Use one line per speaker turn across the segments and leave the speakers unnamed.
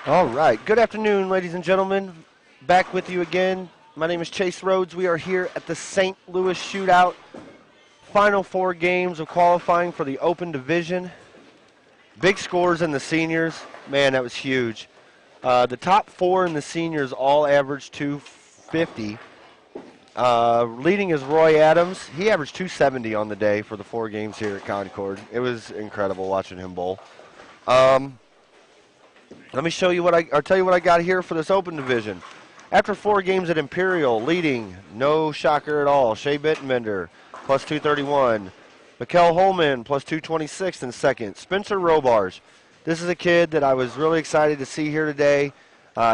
All right. Good afternoon, ladies and gentlemen. Back with you again. My name is Chase Rhodes. We are here at the St. Louis Shootout. Final 4 games of qualifying for the Open Division. Big scores in the seniors. Man, that was huge. The top 4 in the seniors all averaged 250. Leading is Roy Adams. He averaged 270 on the day for the 4 games here at Concord. It was incredible watching him bowl. Let me show you or tell you what I got here for this Open Division. After 4 games at Imperial, leading, no shocker at all, Shea Bittenbender, plus 231. Mikkel Holman, plus 226 in second. Spencer Robarge. This is a kid that I was really excited to see here today.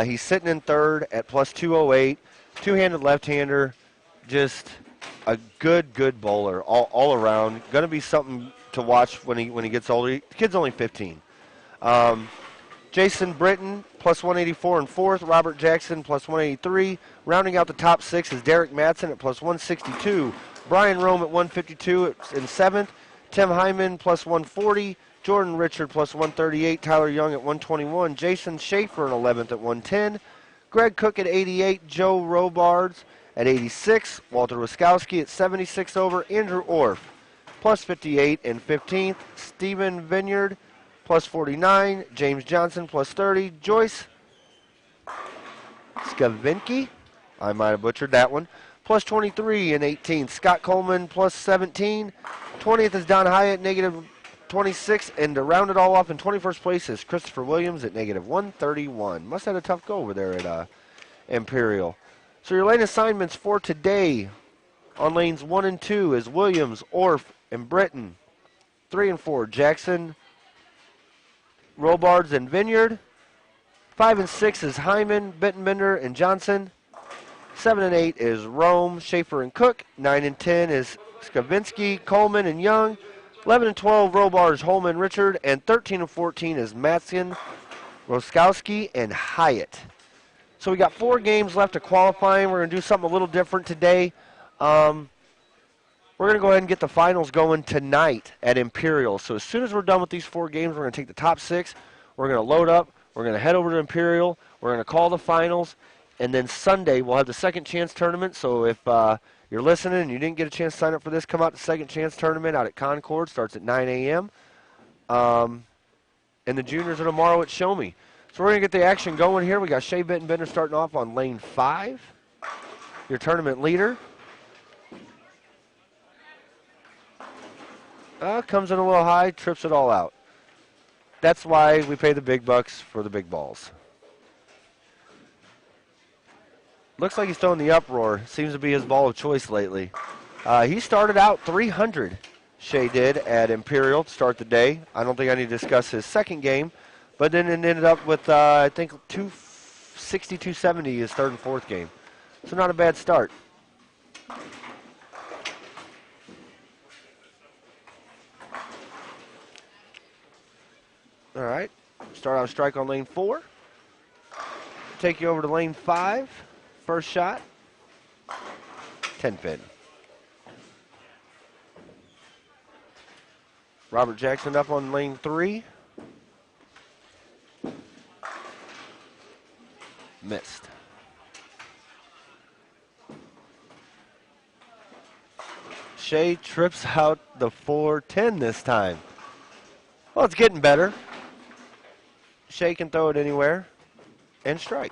He's sitting in third at plus 208. Two-handed left-hander. Just a good bowler all around. Going to be something to watch when he gets older. The kid's only 15. Jason Britton, plus 184 in fourth. Robert Jackson, plus 183. Rounding out the top 6 is Derek Madsen at plus 162. Brian Rome at 152 in seventh. Tim Hyman, plus 140. Jordan Richard, plus 138. Tyler Young at 121. Jason Schaefer in 11th at 110. Greg Cook at 88. Joe Robards at 86. Walter Wiskowski at 76 over. Andrew Orff, plus 58 in 15th. Stephen Vineyard, plus 49. James Johnson, plus 30. Joyce Skavinki, I might have butchered that one, plus 23 in 18th. Scott Coleman, plus 17. 20th is Don Hyatt, negative 26. And to round it all off in 21st place is Christopher Williams at negative 131. Must have had a tough go over there at Imperial. So your lane assignments for today on lanes 1 and 2 is Williams, Orff, and Britton. 3 and 4, Jackson, Robards, and Vineyard. 5 and 6 is Hyman, Bittenbender, and Johnson. 7 and 8 is Rome, Schaefer, and Cook. 9 and 10 is Skavinsky, Coleman, and Young. 11 and 12, Robards, Holman, Richard. And 13 and 14 is Matson, Roskowski, and Hyatt. So we got 4 games left of qualifying. We're going to do something a little different today. We're going to go ahead and get the finals going tonight at Imperial. So as soon as we're done with these 4 games, we're going to take the top 6. We're going to load up. We're going to head over to Imperial. We're going to call the finals. And then Sunday, we'll have the second chance tournament. So if you're listening and you didn't get a chance to sign up for this, come out to the second chance tournament out at Concord. Starts at 9 a.m. And the juniors are tomorrow at Show Me. So we're going to get the action going here. We got Shea Bittenbender starting off on lane 5. Your tournament leader. Comes in a little high, trips it all out. That's why we pay the big bucks for the big balls. Looks like he's throwing the uproar. Seems to be his ball of choice lately. He started out 300, Shea did, at Imperial to start the day. I don't think I need to discuss his second game, but then it ended up with, I think, 260, 270 his third and fourth game. So not a bad start. All right, start out a strike on lane 4. Take you over to lane 5. First shot, 10 pin. Robert Jackson up on lane 3. Missed. Shea trips out the 4-10 this time. Well, it's getting better. Shea can throw it anywhere and strike.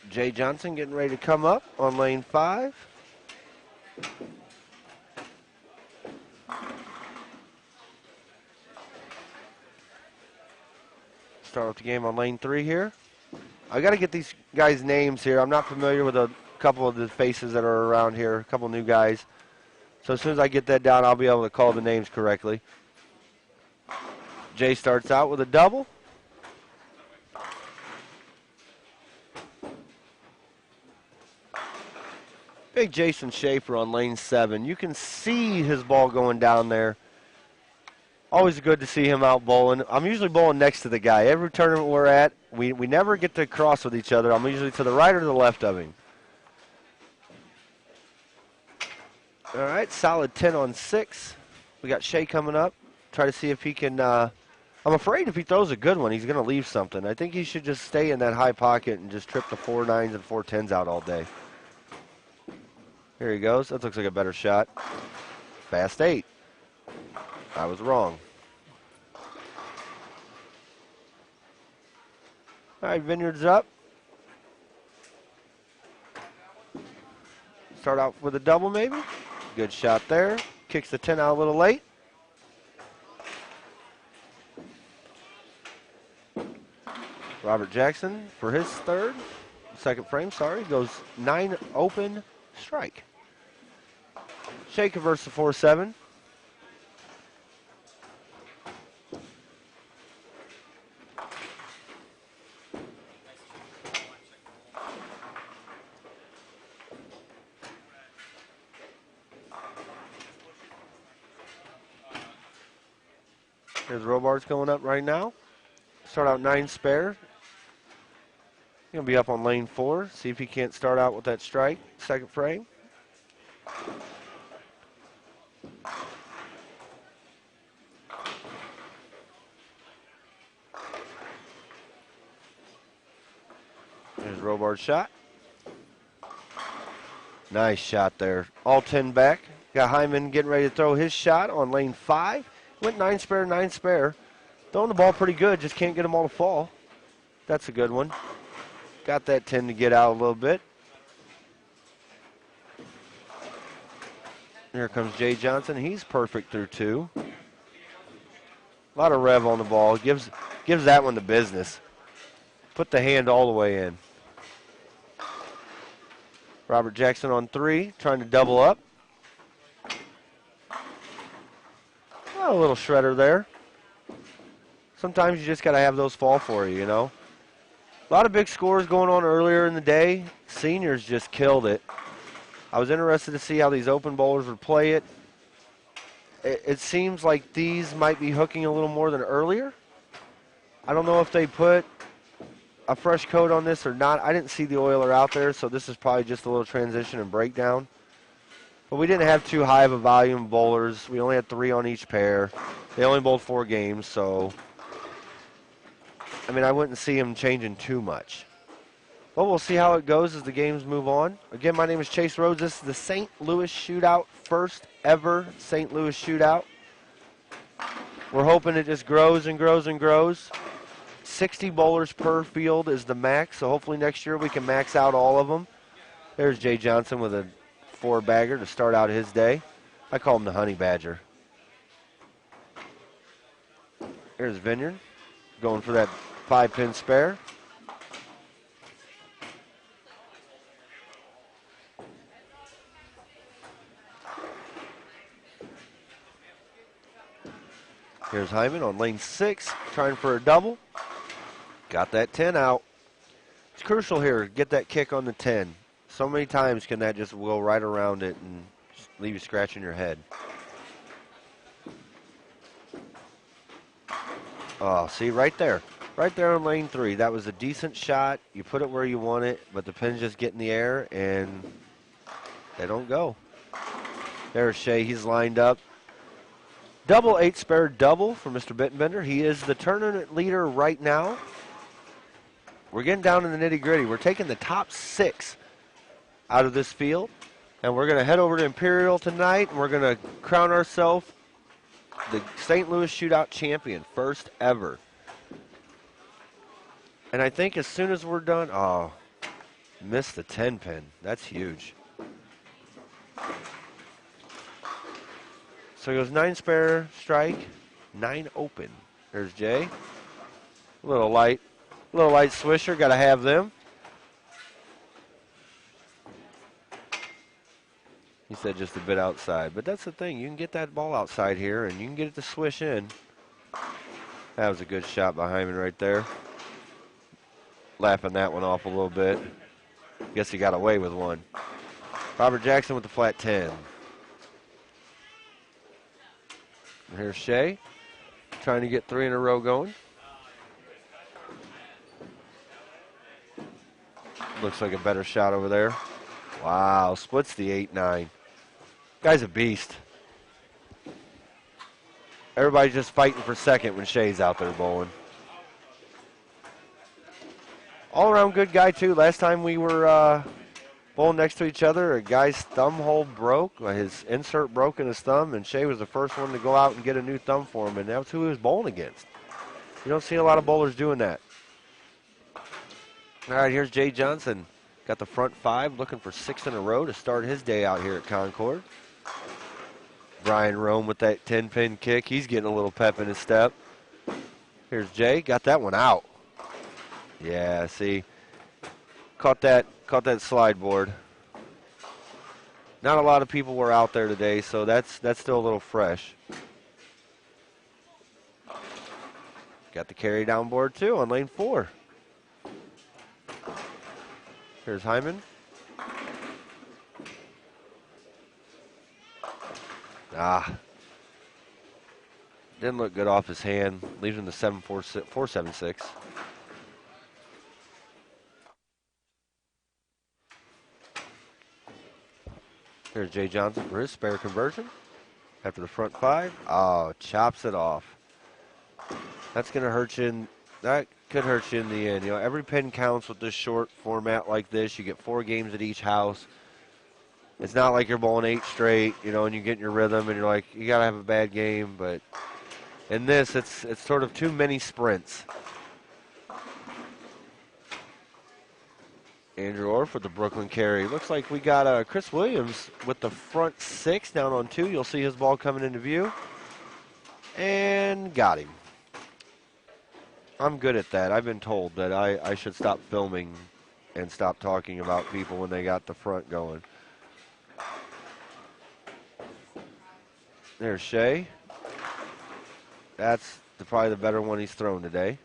Jay Johnson getting ready to come up on lane 5. Start off the game on lane 3 here. I got to get these guys' names here. I'm not familiar with a couple of the faces that are around here, a couple new guys. So as soon as I get that down, I'll be able to call the names correctly. Jay starts out with a double. Big Jason Schaefer on lane 7. You can see his ball going down there. Always good to see him out bowling. I'm usually bowling next to the guy. Every tournament we're at, we never get to cross with each other. I'm usually to the right or the left of him. All right, solid 10 on 6. We got Shea coming up. Try to see if he can. I'm afraid if he throws a good one, he's going to leave something. I think he should just stay in that high pocket and just trip the 4 9s and 4 10s out all day. Here he goes. That looks like a better shot. Fast 8. I was wrong. All right, Vineyard's up. Start out with a double maybe. Good shot there. Kicks the 10 out a little late. Robert Jackson for his second frame, goes 9 open, strike. Shea converts to 4-7. Here's Robards going up right now. Start out 9 spare. He'll be up on lane 4. See if he can't start out with that strike. Second frame. There's Robards' shot. Nice shot there. All 10 back. Got Hyman getting ready to throw his shot on lane 5. Went 9 spare, 9 spare. Throwing the ball pretty good, just can't get them all to fall. That's a good one. Got that 10 to get out a little bit. Here comes Jay Johnson. He's perfect through 2. A lot of rev on the ball. Gives that one the business. Put the hand all the way in. Robert Jackson on 3, trying to double up. Oh, a little shredder there. Sometimes you just got to have those fall for you, you know. A lot of big scores going on earlier in the day. Seniors just killed it. I was interested to see how these open bowlers would play it. It seems like these might be hooking a little more than earlier. I don't know if they put a fresh coat on this or not. I didn't see the oiler out there, so this is probably just a little transition and breakdown. But we didn't have too high of a volume of bowlers. We only had 3 on each pair. They only bowled 4 games, so I mean, I wouldn't see them changing too much. But we'll see how it goes as the games move on. Again, my name is Chase Rhodes. This is the St. Louis Shootout, first ever St. Louis Shootout. We're hoping it just grows and grows and grows. 60 bowlers per field is the max, so hopefully next year we can max out all of them. There's Jay Johnson with a 4-bagger to start out his day. I call him the Honey Badger. Here's Vineyard going for that 5-pin spare. Here's Hyman on lane 6, trying for a double. Got that 10 out. It's crucial here, get that kick on the 10. So many times can that just go right around it and leave you scratching your head. Oh, see, right there. Right there on lane 3. That was a decent shot. You put it where you want it, but the pins just get in the air, and they don't go. There's Shea. He's lined up. Double 8 spare double for Mr. Bittenbender. He is the tournament leader right now. We're getting down to the nitty-gritty. We're taking the top 6 out of this field, and we're going to head over to Imperial tonight, and we're going to crown ourselves the St. Louis Shootout champion, first ever. And I think as soon as we're done, oh, missed the 10-pin. That's huge. So he goes 9 spare, strike, 9 open. There's Jay. A little light swisher, got to have them. He said just a bit outside, but that's the thing. You can get that ball outside here, and you can get it to swish in. That was a good shot by Hyman right there. Laughing that one off a little bit. Guess he got away with one. Robert Jackson with the flat 10. And here's Shea. trying to get 3 in a row going. Looks like a better shot over there. Wow, splits the 8-9. Guy's a beast. Everybody's just fighting for second when Shea's out there bowling. All-around good guy, too. Last time we were bowling next to each other, a guy's thumb hole broke. His insert broke in his thumb, and Shea was the first one to go out and get a new thumb for him, and that's who he was bowling against. You don't see a lot of bowlers doing that. All right, here's Jay Johnson. Got the front 5, looking for 6 in a row to start his day out here at Concord. Brian Rome with that 10-pin kick. He's getting a little pep in his step. Here's Jay. Got that one out. Yeah, see. Caught that slide board. Not a lot of people were out there today, so that's still a little fresh. Got the carry down board, too, on lane 4. Here's Hyman. Didn't look good off his hand. Leaves him to 4-7-6. Here's Jay Johnson for his spare conversion. After the front 5. Oh, chops it off. That's going to hurt you. That could hurt you in the end. You know, every pin counts with this short format like this. You get 4 games at each house. It's not like you're bowling 8 straight, you know, and you get in your rhythm and you're like, you got to have a bad game. But in this, it's sort of too many sprints. Andrew Orff with the Brooklyn carry. Looks like we got Chris Williams with the front 6 down on 2. You'll see his ball coming into view. And got him. I'm good at that. I've been told that I should stop filming and stop talking about people when they got the front going. There's Shea. That's probably the better one he's thrown today.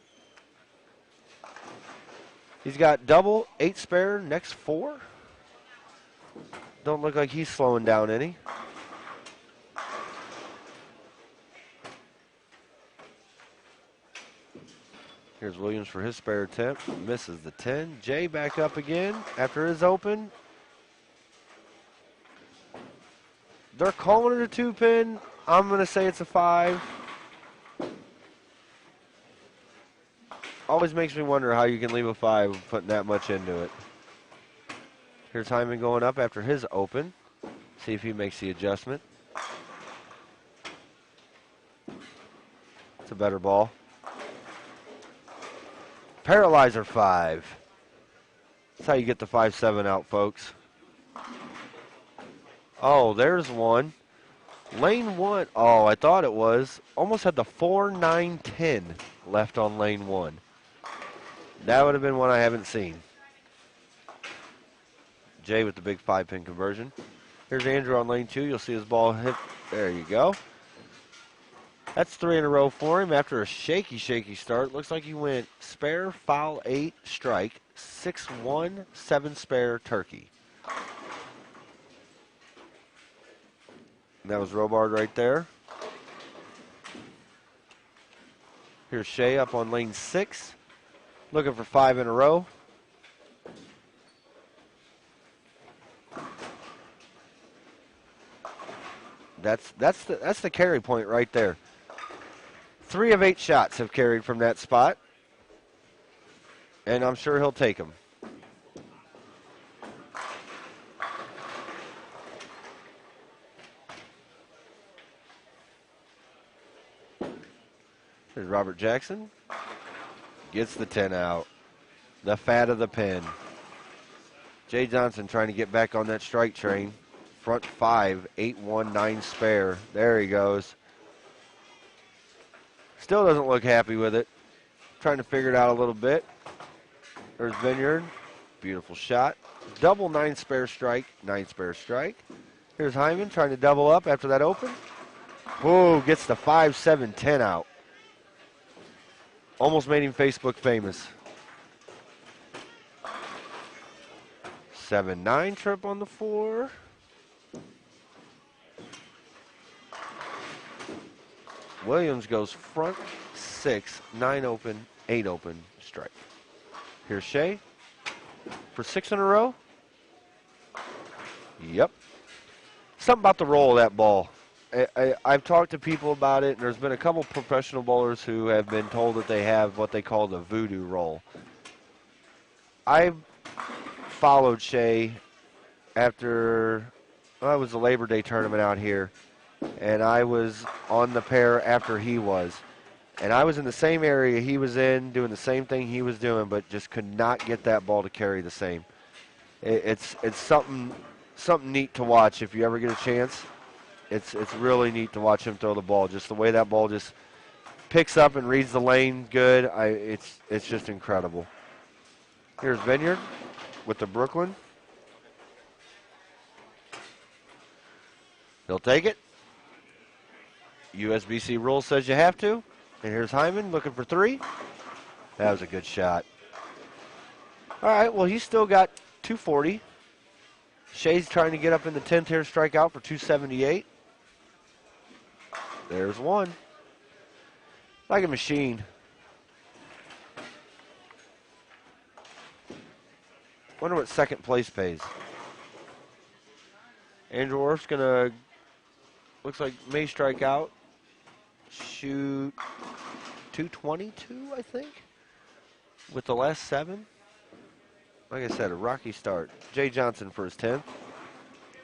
He's got double, 8 spare, next 4. Don't look like he's slowing down any. Here's Williams for his spare attempt. Misses the 10. Jay back up again after his open. They're calling it a 2-pin. I'm going to say it's a 5. Always makes me wonder how you can leave a 5 putting that much into it. Here's Hyman going up after his open. See if he makes the adjustment. It's a better ball. Paralyzer 5. That's how you get the 5-7 out, folks. Oh, there's one. Lane 1. Oh, I thought it was. Almost had the 4-9-10 left on lane 1. That would have been one I haven't seen. Jay with the big 5-pin conversion. Here's Andrew on lane 2. You'll see his ball hit. There you go. That's 3 in a row for him after a shaky start. Looks like he went spare, foul, 8, strike, 6-1, 7 spare, turkey. And that was Robard right there. Here's Shea up on lane 6. Looking for 5 in a row. That's the carry point right there. 3 of 8 shots have carried from that spot. And I'm sure he'll take them. There's Robert Jackson. Gets the 10 out. The fat of the pin. Jay Johnson trying to get back on that strike train. Front 5, 8-1, 9 spare. There he goes. Still doesn't look happy with it. Trying to figure it out a little bit. There's Vineyard. Beautiful shot. Double 9 spare strike. 9 spare strike. Here's Hyman trying to double up after that open. Whoa, gets the 5-7-10 out. Almost made him Facebook famous. 7-9 trip on the 4. Williams goes front 6, 9 open, 8 open, strike. Here's Shea for 6 in a row. Yep. Something about the roll of that ball. I've talked to people about it, and there's been a couple professional bowlers who have been told that they have what they call the voodoo roll. I followed Shea after, well, it was the Labor Day tournament out here, and I was on the pair after he was. And I was in the same area he was in, doing the same thing he was doing, but just could not get that ball to carry the same. It's something neat to watch if you ever get a chance. It's really neat to watch him throw the ball. Just the way that ball just picks up and reads the lane good. It's just incredible. Here's Vineyard with the Brooklyn. He'll take it. USBC rule says you have to. And here's Hyman looking for 3. That was a good shot. All right, well, he's still got 240. Shea's trying to get up in the 10th here, strike out for 278. There's 1. Like a machine. Wonder what second place pays. Andrew Orf's going to, looks like may strike out. Shoot 222, I think, with the last 7. Like I said, a rocky start. Jay Johnson for his 10th.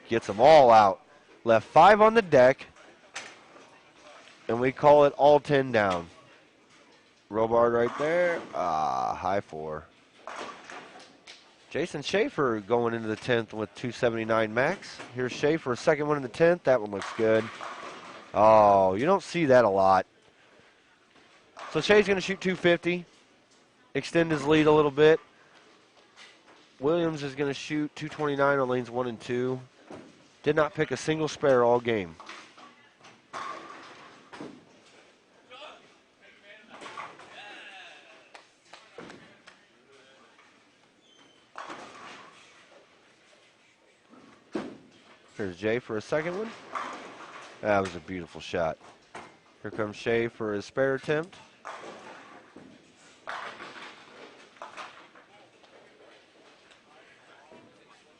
Gets them all out. Left 5 on the deck, and we call it all 10 down. Robard right there. High 4. Jason Schaefer going into the 10th with 279 max. Here's Schaefer, second one in the 10th. That one looks good. Oh, you don't see that a lot. So Shea's going to shoot 250, extend his lead a little bit. Williams is going to shoot 229 on lanes 1 and 2. Did not pick a single spare all game. Here's Jay for a second one. That was a beautiful shot. Here comes Shea for his spare attempt.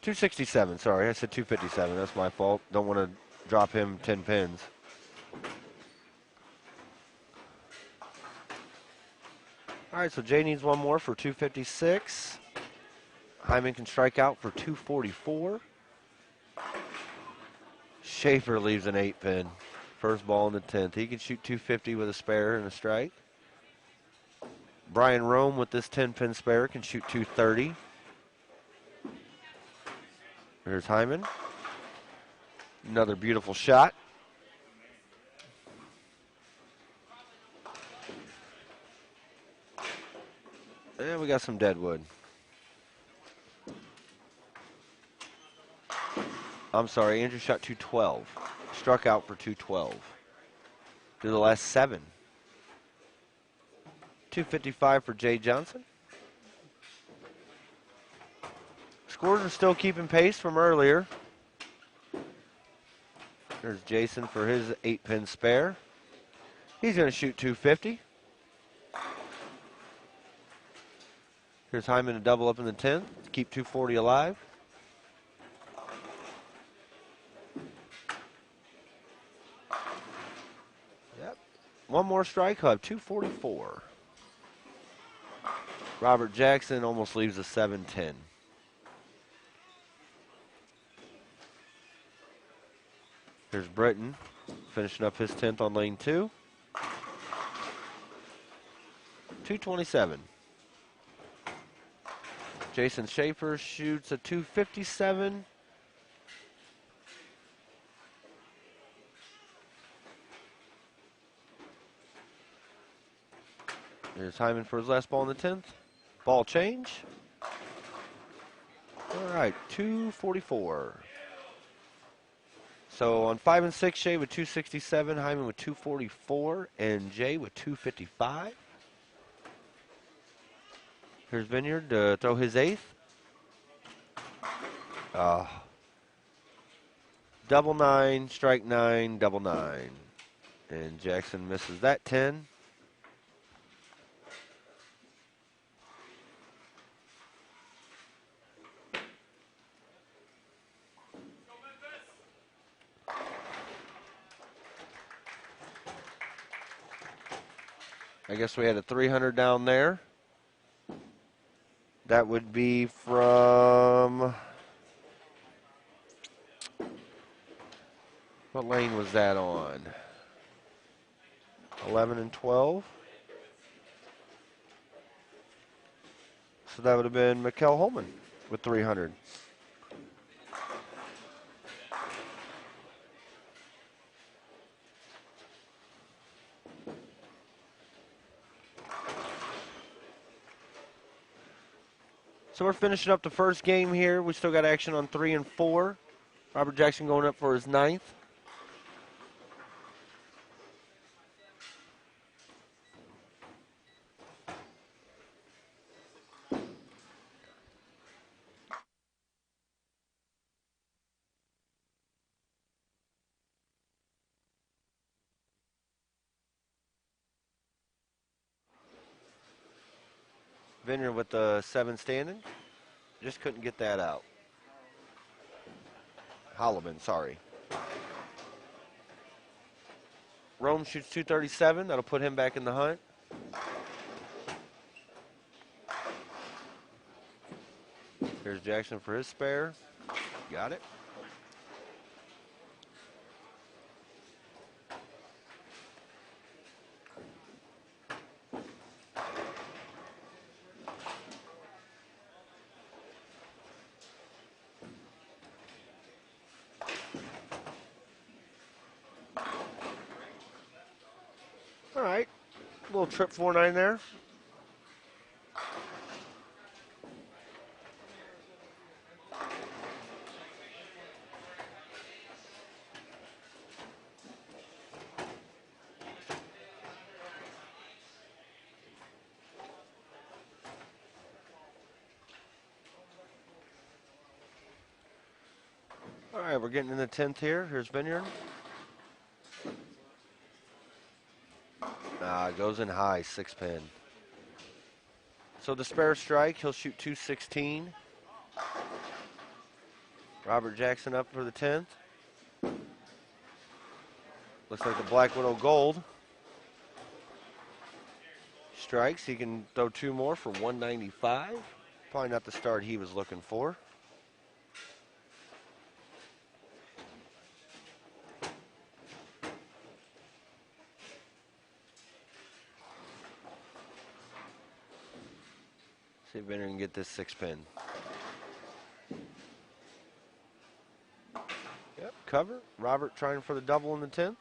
.267, sorry, I said 257. That's my fault. Don't want to drop him 10 pins. All right, so Jay needs one more for 256. Hyman can strike out for 244. Schaefer leaves an 8 pin. First ball in the 10th. He can shoot 250 with a spare and a strike. Brian Rome with this 10 pin spare can shoot 230. Here's Hyman. Another beautiful shot. And we got some deadwood. I'm sorry, Andrew shot 212. Struck out for 212. To the last 7. 255 for Jay Johnson. Scores are still keeping pace from earlier. There's Jason for his 8 pin spare. He's going to shoot 250. Here's Hyman to double up in the 10th to keep 240 alive. Yep. One more strike, he'll have 244. Robert Jackson almost leaves a 7-10. Here's Britton finishing up his 10th on lane 2. 227. Jason Schaefer shoots a 257. Here's Hyman for his last ball in the 10th. Ball change. All right, 244. So on 5 and 6, Shea with 267, Hyman with 244, and Jay with 255. Here's Vineyard to throw his 8th. Double 9, strike 9, double 9. And Jackson misses that 10. I guess we had a 300 down there. That would be from... What lane was that on? 11 and 12. So that would have been Mikkel Holman with 300. So we're finishing up the first game here. We still got action on 3 and 4. Robert Jackson going up for his 9th. Vineyard with the 7 standing. Just couldn't get that out. Holloman, sorry. Rome shoots 237. That'll put him back in the hunt. Here's Jackson for his spare. Got it. All right. A little trip 4-9 there. All right, we're getting in the 10th here. Here's Vineyard. Goes in high, 6-pin. So the spare strike, he'll shoot 216. Robert Jackson up for the 10th. Looks like the Black Widow Gold. Strikes, he can throw 2 more for 195. Probably not the start he was looking for. See if Vineyard can get this 6-pin. Yep, cover. Robert trying for the double in the 10th.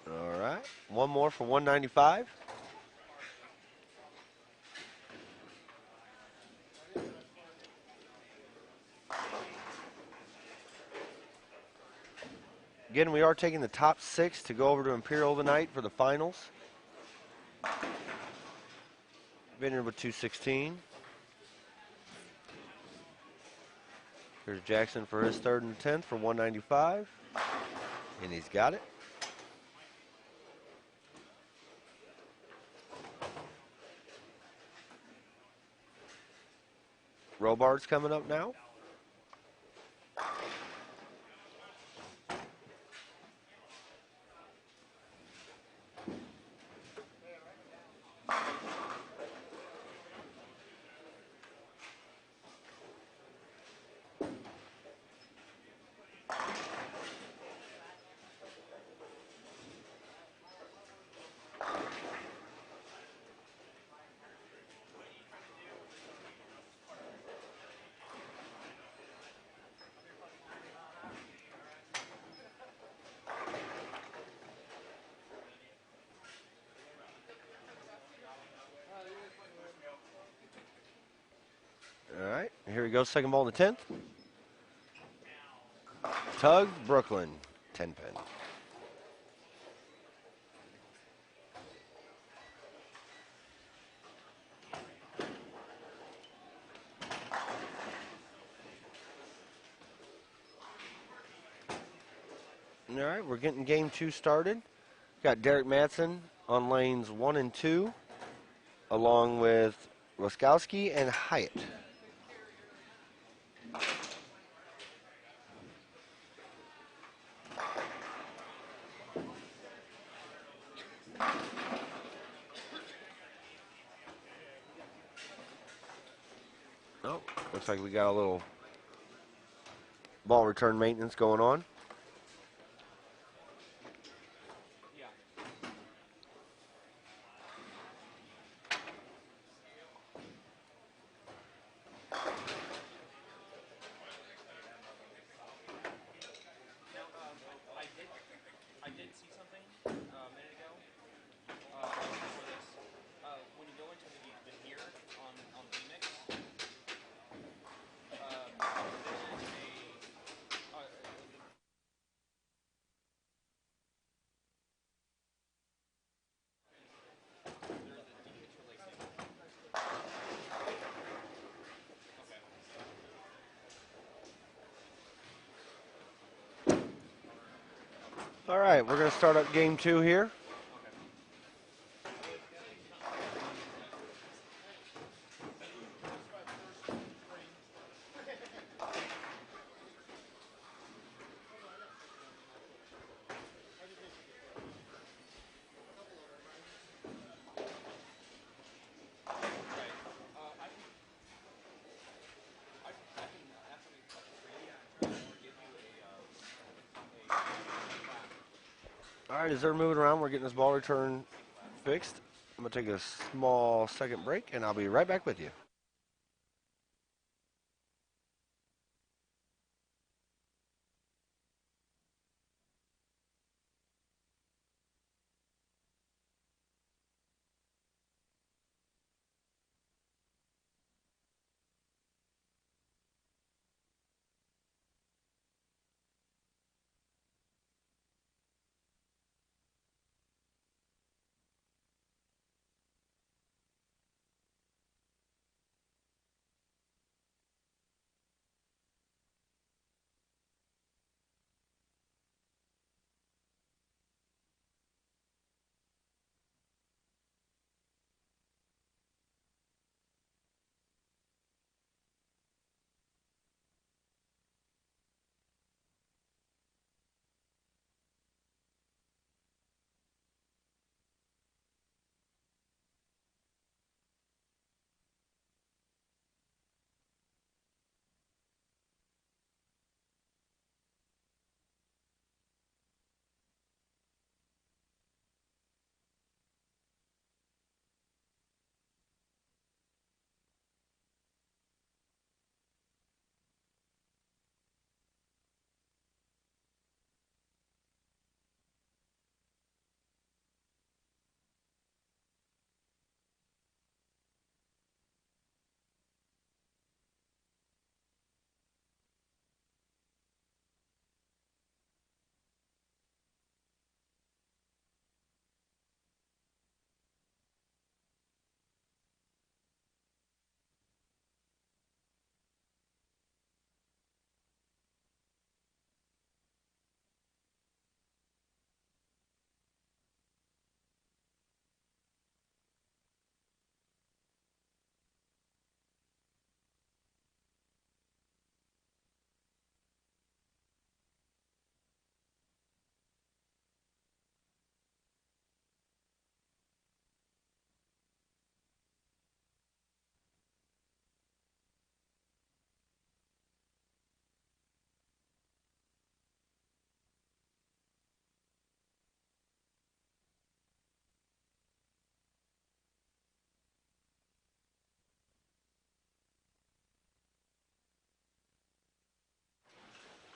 All right, 1 more for 195. Again, we are taking the top 6 to go over to Imperial tonight for the finals. Vineyard with 216. Here's Jackson for his 3rd and 10th for 195. And he's got it. Robards coming up now. All right, here we go, second ball in the 10th. Tug, Brooklyn, 10-pin. All right, we're getting game 2 started. Got Derek Madsen on lanes 1 and 2, along with Roskowski and Hyatt. Oh, looks like we got a little ball return maintenance going on.
I did see something a minute ago before this. When you go into the gear on Remix, there is a there's a decommission
All right, we're going to start up game 2 here. All right, as they're moving around, we're getting this ball return fixed. I'm going to take a small second break, and I'll be right back with you.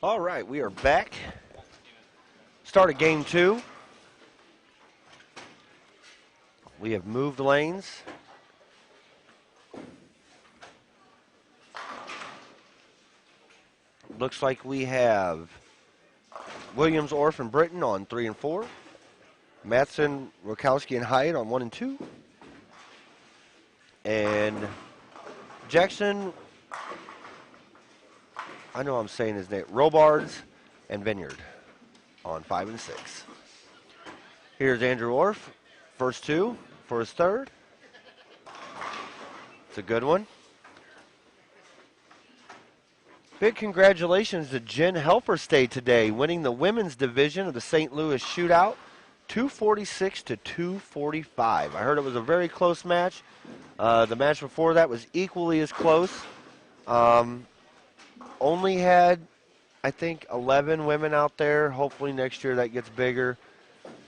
All right, we are back. Start of game 2. We have moved lanes. Looks like we have Williams, Orff, and Britton on 3 and 4. Madsen, Rokowski, and Hyatt on 1 and 2. And Jackson, I know I'm saying his name, Robards and Vineyard. on 5 and 6. Here's Andrew Orff, first two for his third. It's a good one. Big congratulations to Jen Helferstay today, winning the women's division of the St. Louis Shootout, 246 to 245. I heard it was a very close match. The match before that was equally as close. Only had, I think, 11 women out there. Hopefully next year that gets bigger.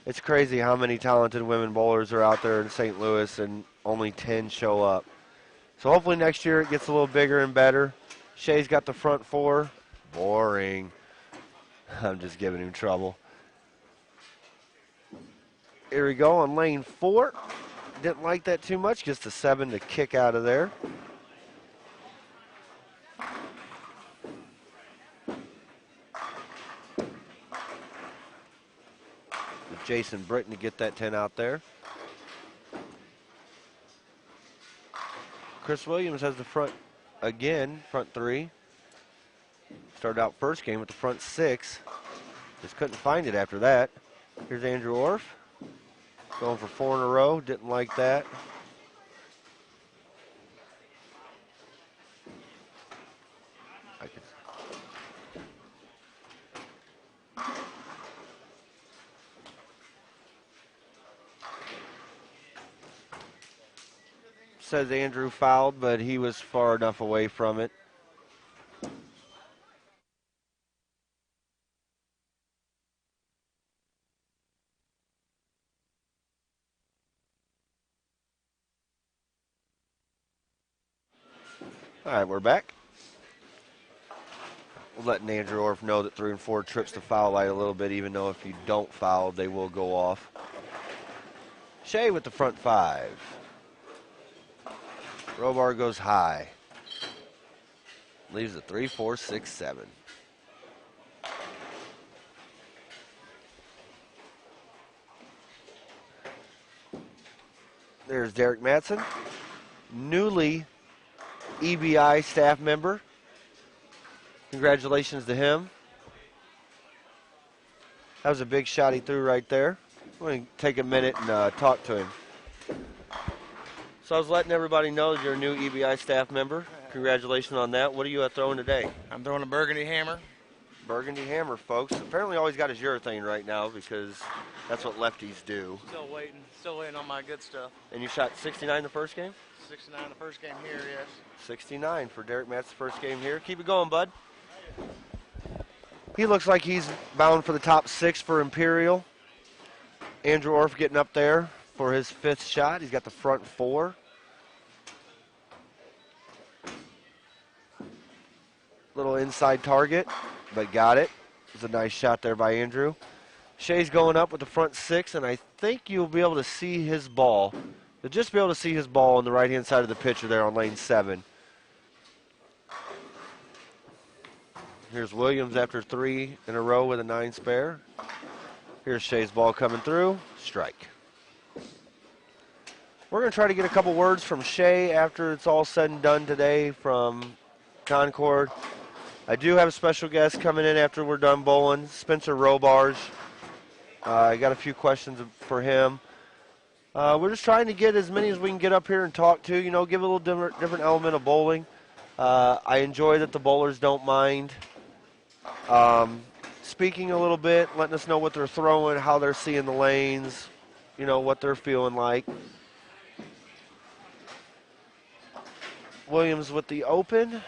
It's crazy how many talented women bowlers are out there in St. Louis and only 10 show up. So hopefully next year it gets a little bigger and better. Shay's got the front four. Boring. I'm just giving him trouble. Here we go on lane 4. Didn't like that too much. Gets the 7 to kick out of there. Jason Britton to get that 10 out there. Chris Williams has the front again, front 3. Started out first game with the front 6. Just couldn't find it after that. Here's Andrew Orff. Going for 4 in a row. Didn't like that. Says Andrew fouled, but he was far enough away from it. All right, we're back. We're letting Andrew Orff know that 3 and 4 trips the foul line a little bit, even though if you don't foul, they will go off. Shea with the front 5. Robar goes high. Leaves a 3, 4, 6, 7. There's Derek Matson, newly EBI staff member. Congratulations to him. That was a big shot he threw right there. I'm going to take a minute and talk to him. So I was letting everybody know that you're a new EBI staff member. Congratulations on that. What are you throwing today?
I'm throwing a burgundy hammer.
Burgundy hammer, folks. Apparently all he's got is urethane right now because that's what lefties do.
Still waiting on my good stuff.
And you shot 69 the first game?
69 the first game here, yes.
69 for Derek Matt's first game here. Keep it going, bud. He looks like he's bound for the top 6 for Imperial. Andrew Orff getting up there for his 5th shot. He's got the front 4. Little inside target, but got it. It was a nice shot there by Andrew. Shea's going up with the front 6, and I think you'll be able to see his ball. You'll just be able to see his ball on the right-hand side of the pitcher there on lane 7. Here's Williams after 3 in a row with a 9 spare. Here's Shea's ball coming through. Strike. We're going to try to get a couple words from Shea after it's all said and done today from Concord. I do have a special guest coming in after we're done bowling, Spencer Robarge. I got a few questions for him. We're just trying to get as many as we can get up here and talk to, give a little different element of bowling. I enjoy that the bowlers don't mind speaking a little bit, letting us know what they're throwing, how they're seeing the lanes, what they're feeling like. Williams with the open.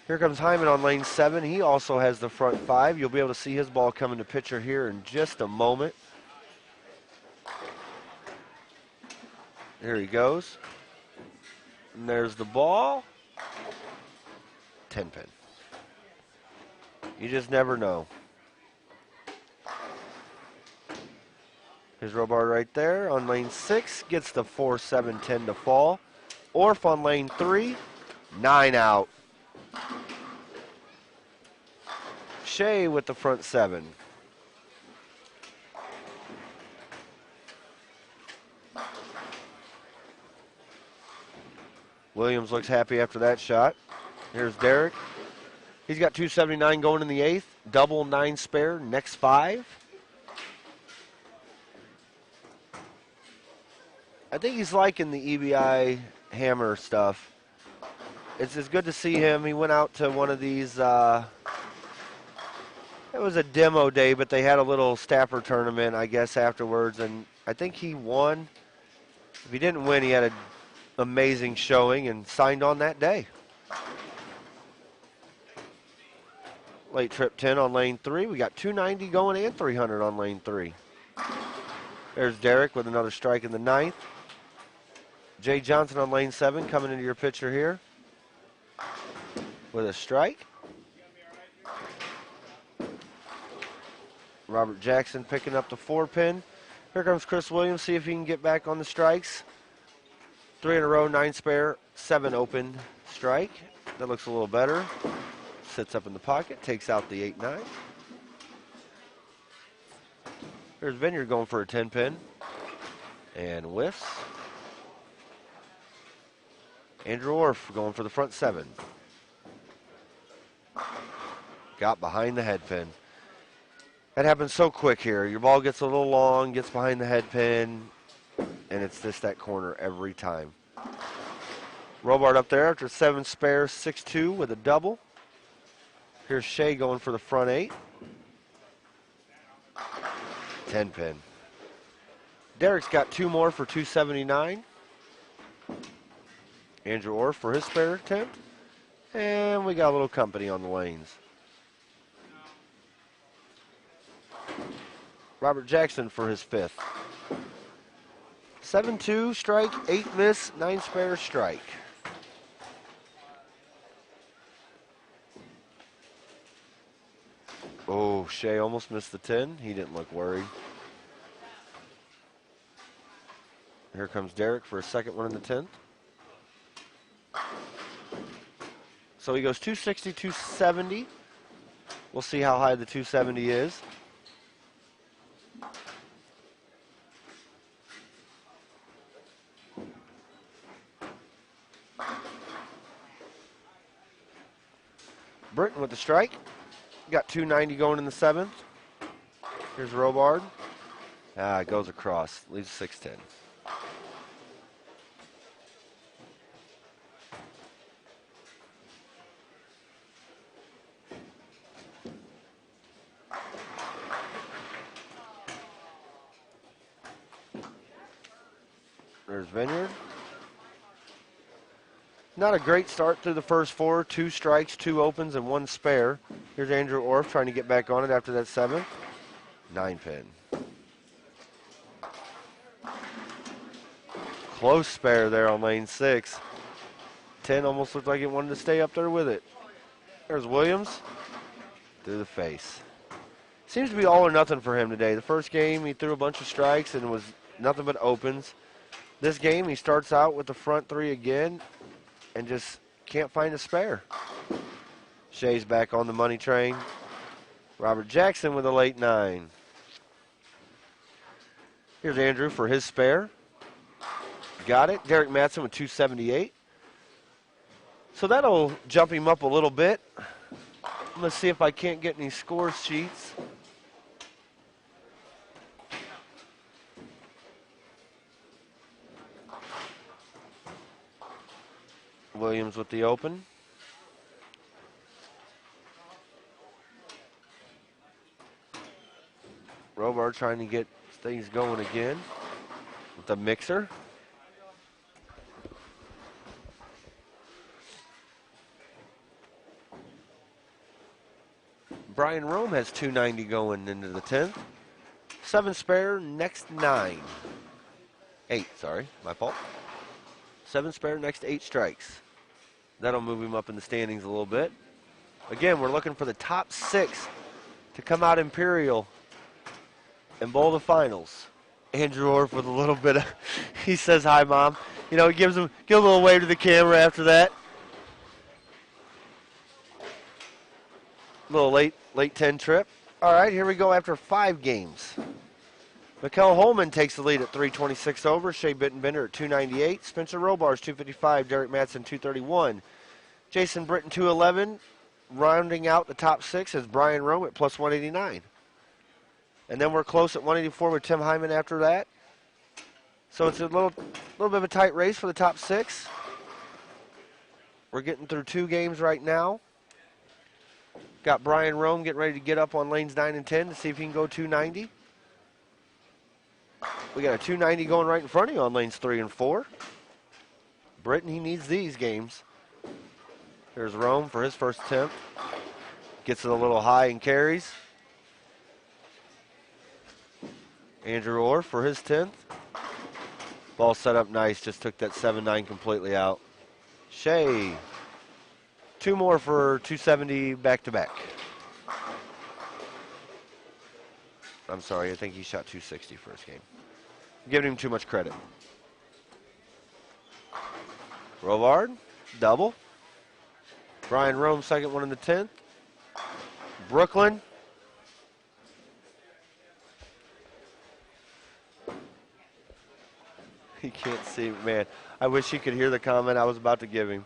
Here comes Hyman on lane 7. He also has the front 5. You'll be able to see his ball coming to pitcher here in just a moment. Here he goes. And there's the ball. 10 pin. You just never know. Here's Robar right there on lane 6. Gets the 4, 7, 10 to fall. Orff on lane 3. 9 out. Shea with the front 7. Williams looks happy after that shot. Here's Derek. He's got 279 going in the 8th. Double 9 spare, next 5. I think he's liking the EBI hammer stuff. It's good to see him. He went out to one of these, it was a demo day, but they had a little stapper tournament, I guess, afterwards, and I think he won. If he didn't win, he had an amazing showing and signed on that day. Late trip 10 on lane 3. We got 290 going and 300 on lane 3. There's Derek with another strike in the 9th. Jay Johnson on lane 7 coming into your picture here with a strike. Robert Jackson picking up the 4-pin. Here comes Chris Williams, see if he can get back on the strikes. 3 in a row, 9 spare, 7 open strike. That looks a little better. Sits up in the pocket, takes out the 8-9. There's Vineyard going for a 10-pin. And whiffs. Andrew Orff going for the front 7. Got behind the head pin. That happens so quick here. Your ball gets a little long, gets behind the head pin, and it's just that corner every time. Robart up there after 7 spare, 6-2 with a double. Here's Shea going for the front 8. 10-pin. Derek's got 2 more for 279. Andrew Orff for his spare attempt. And we got a little company on the lanes. Robert Jackson for his 5th. 7-2 strike, 8 miss, 9 spare strike. Oh, Shea almost missed the 10. He didn't look worried. Here comes Derek for a second one in the 10th. So he goes 260, 270. We'll see how high the 270 is. Britton with the strike. Got 290 going in the 7th. Here's Robard. It goes across. Leaves 610. There's Vineyard. Not a great start through the first 4. 2 strikes, 2 opens, and 1 spare. Here's Andrew Orff trying to get back on it after that 7. 9-pin. Close spare there on lane 6. 10 almost looked like it wanted to stay up there with it. There's Williams through the face. Seems to be all or nothing for him today. The first game he threw a bunch of strikes and was nothing but opens. This game he starts out with the front 3 again and just can't find a spare. Shea's back on the money train. Robert Jackson with a late 9. Here's Andrew for his spare. Got it. Derek Matson with 278. So that'll jump him up a little bit. I'm going to see if I can't get any score sheets. Williams with the open. Robart trying to get things going again with the mixer. Brian Rome has 290 going into the 10th. 7 spare, next 9. 8, sorry, my fault. 7 spare, next 8 strikes. That'll move him up in the standings a little bit. Again, we're looking for the top 6 to come out Imperial and bowl the finals. Andrew Orff with a little bit of, he says hi, Mom. You know, he gives a little wave to the camera after that. Little late 10 trip. All right, here we go after 5 games. Mikkel Holman takes the lead at 326 over. Shea Bittenbender at 298. Spencer Robar's 255. Derek Matson 231. Jason Britton 211. rounding out the top 6 is Brian Rome at plus 189. And then we're close at 184 with Tim Hyman after that. So it's a little bit of a tight race for the top 6. We're getting through 2 games right now. Got Brian Rome getting ready to get up on lanes 9 and 10 to see if he can go 290. We got a 290 going right in front of you on lanes 3 and 4. Britton, he needs these games. There's Rome for his first attempt. Gets it a little high and carries. Andrew Orr for his 10th. Ball set up nice, just took that 7-9 completely out. Shea, 2 more for 270 back-to-back. I'm sorry, I think he shot 260 first game. I'm giving him too much credit. Rovard, double. Brian Rome, second one in the 10th. Brooklyn. He can't see, man. I wish he could hear the comment I was about to give him.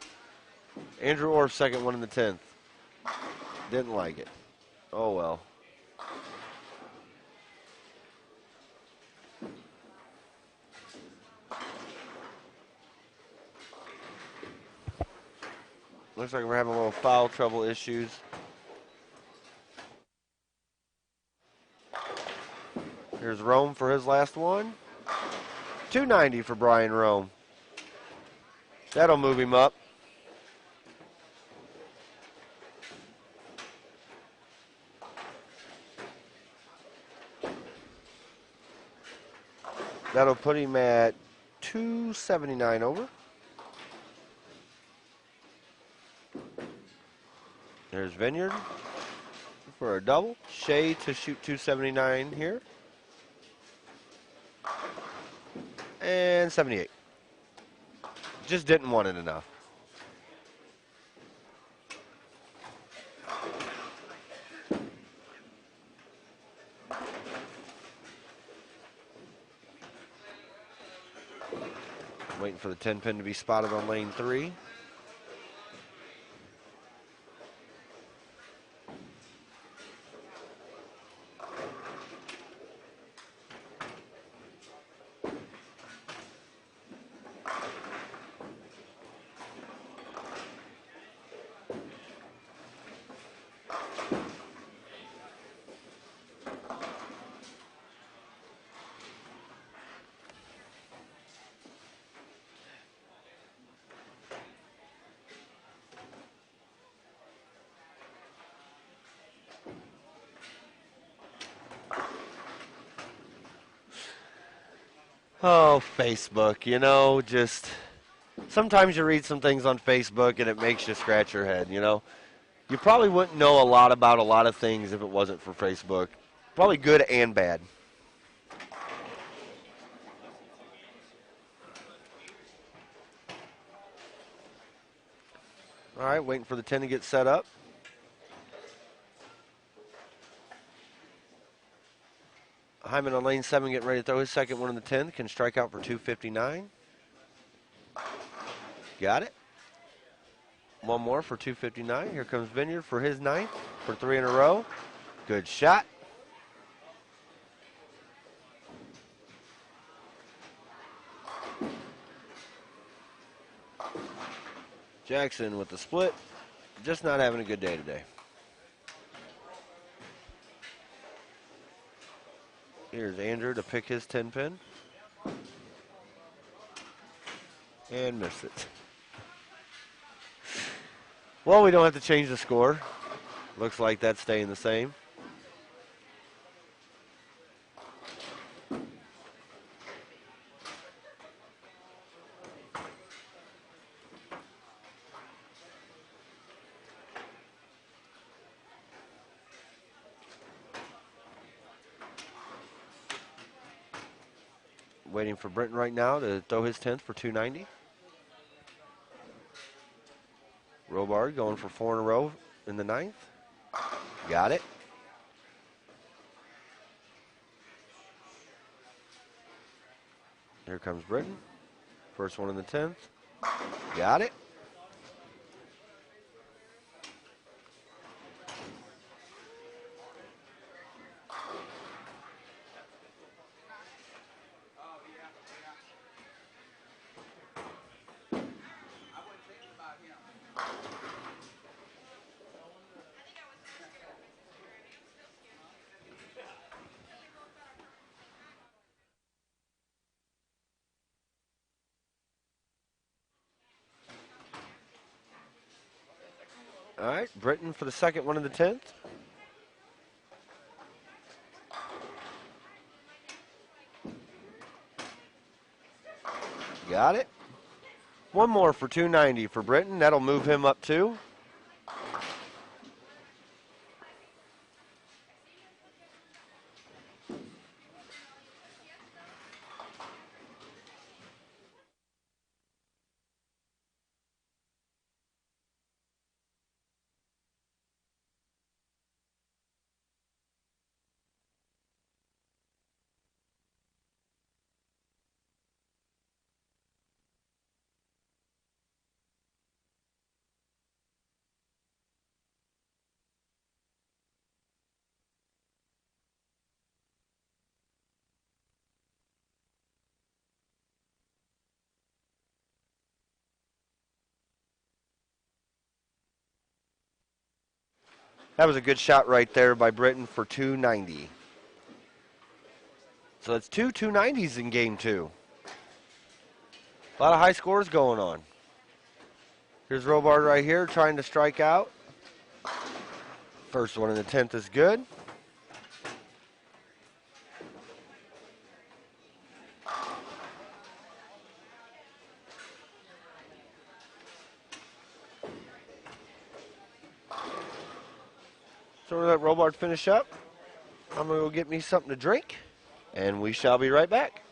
Andrew Orr, second one in the 10th. Didn't like it. Oh, well. Looks like we're having a little foul trouble issues. Here's Rome for his last one. 290 for Brian Rome. That'll move him up. That'll put him at 279 over. There's Vineyard for a double. Shea to shoot 279 here. And 78. Just didn't want it enough. Waiting for the 10 pin to be spotted on lane 3. Oh, Facebook, you know, just sometimes you read some things on Facebook and it makes you scratch your head, you know. You probably wouldn't know a lot about a lot of things if it wasn't for Facebook. Probably good and bad. All right, waiting for the 10 to get set up. Hyman on lane 7 getting ready to throw his second one in the 10th. Can strike out for 259. Got it. One more for 259. Here comes Vineyard for his 9th for 3 in a row. Good shot. Jackson with the split. Just not having a good day today. Here's Andrew to pick his 10 pin. And missed it. Well, we don't have to change the score. Looks like that's staying the same. Waiting for Britton right now to throw his 10th for 290. Robard going for 4 in a row in the 9th. Got it. Here comes Britton. First one in the 10th. Got it. All right, Britton for the second one in the 10th. Got it. One more for 290 for Britton. That'll move him up 2. That was a good shot right there by Britton for 290. So that's 290s in game 2. A lot of high scores going on. Here's Robard right here trying to strike out. First one in the 10th is good. So we're going to let Robard finish up. I'm going to go get me something to drink, and we shall be right back.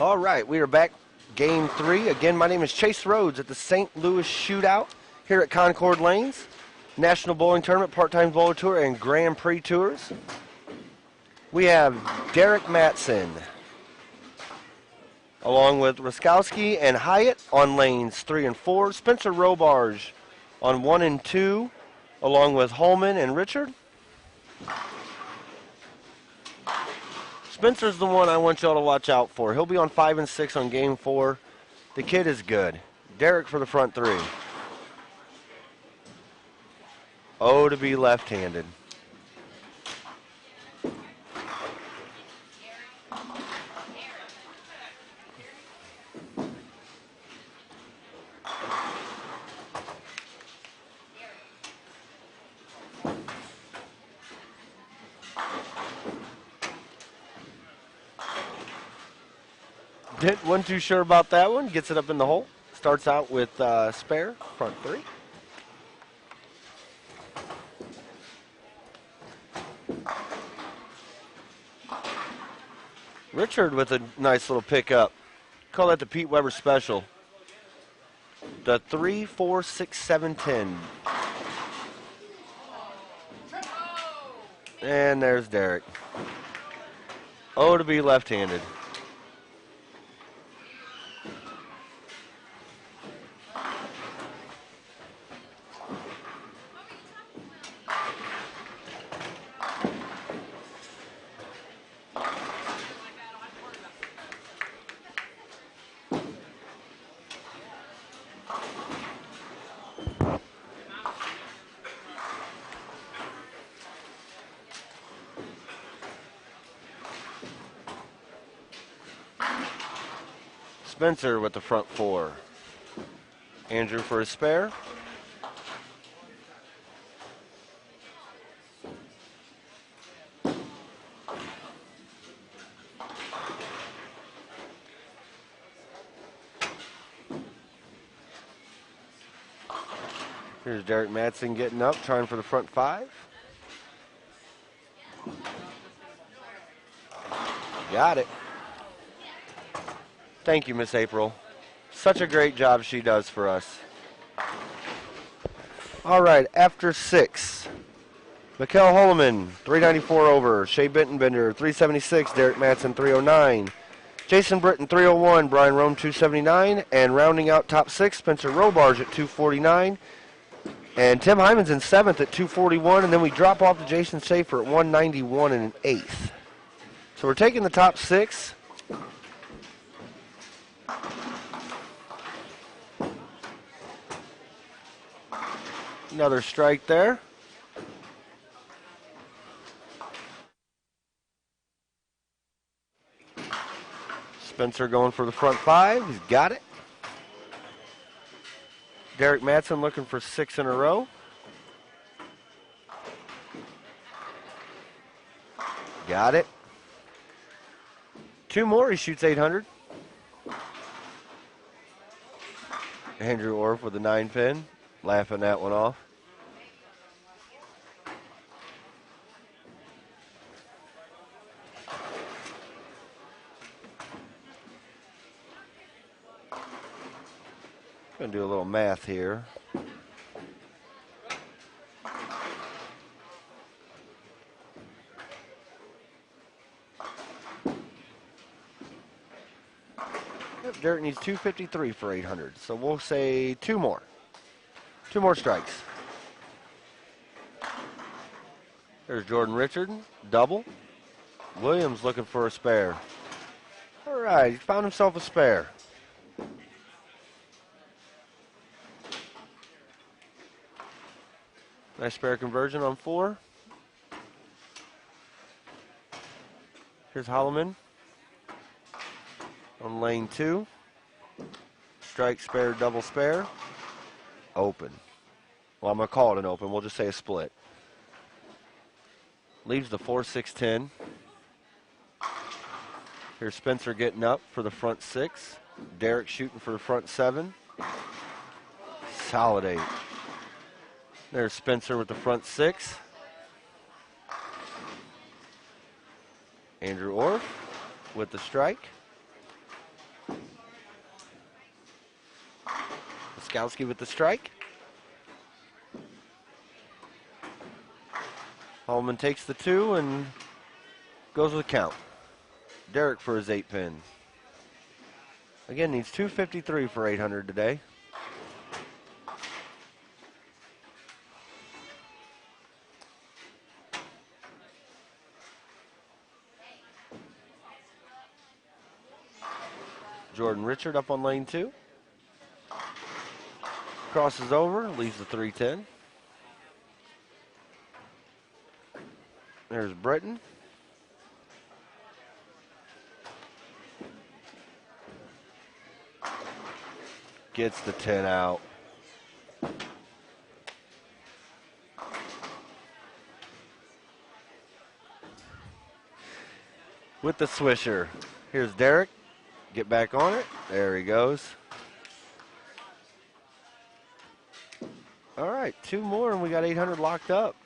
All right, we are back. Game 3. Again, my name is Chase Rhodes at the St. Louis Shootout here at Concord Lanes. National Bowling Tournament, Part-Time Bowler Tour, and Grand Prix Tours. We have Derek Matson, along with Ruskowski and Hyatt on lanes 3 and 4. Spencer Robarge on 1 and 2, along with Holman and Richard. Spencer's the one I want y'all to watch out for. He'll be on 5 and 6 on game 4. The kid is good. Derek for the front 3. Oh, to be left-handed. Wasn't too sure about that one. Gets it up in the hole. Starts out with spare, front 3. Richard with a nice little pickup. Call that the Pete Weber special. The 3, 4, 6, 7, 10. And there's Derek. Oh, to be left-handed. Spencer with the front 4. Andrew for his spare. Here's Derek Madsen getting up, trying for the front 5. Got it. Thank you, Miss April. Such a great job she does for us. All right, after 6. Mikkel Holloman, 394 over. Shea Bentonbender, 376. Derek Madsen, 309. Jason Britton, 301. Brian Rome, 279. And rounding out top 6, Spencer Robarge at 249. And Tim Hyman's in 7th at 241. And then we drop off to Jason Schaefer at 191 and an 8th. So we're taking the top 6. Another strike there. Spencer going for the front 5. He's got it. Derek Madsen looking for 6 in a row. Got it. 2 more, he shoots 800. Andrew Orff with a 9-pin. Laughing that one off. Going to do a little math here. Yep, Derek needs 253 for 800, so we'll say 2 more. 2 more strikes. There's Jordan Richard, double. Williams looking for a spare. All right, he found himself a spare. Nice spare conversion on 4. Here's Holloman on lane 2. Strike, spare, double spare. Open. Well, I'm going to call it an open. We'll just say a split. Leaves the 4, 6, 10. Here's Spencer getting up for the front 6. Derek shooting for the front 7. Solid 8. There's Spencer with the front 6. Andrew Orff with the strike. Skowski with the strike. Holman takes the 2 and goes with a count. Derek for his 8-pin. Again, needs 253 for 800 today. Jordan Richard up on lane 2. Crosses over, leaves the 310. There's Britton. Gets the 10 out. With the swisher. Here's Derek. Get back on it. There he goes. All right, 2 more and we got 800 locked up.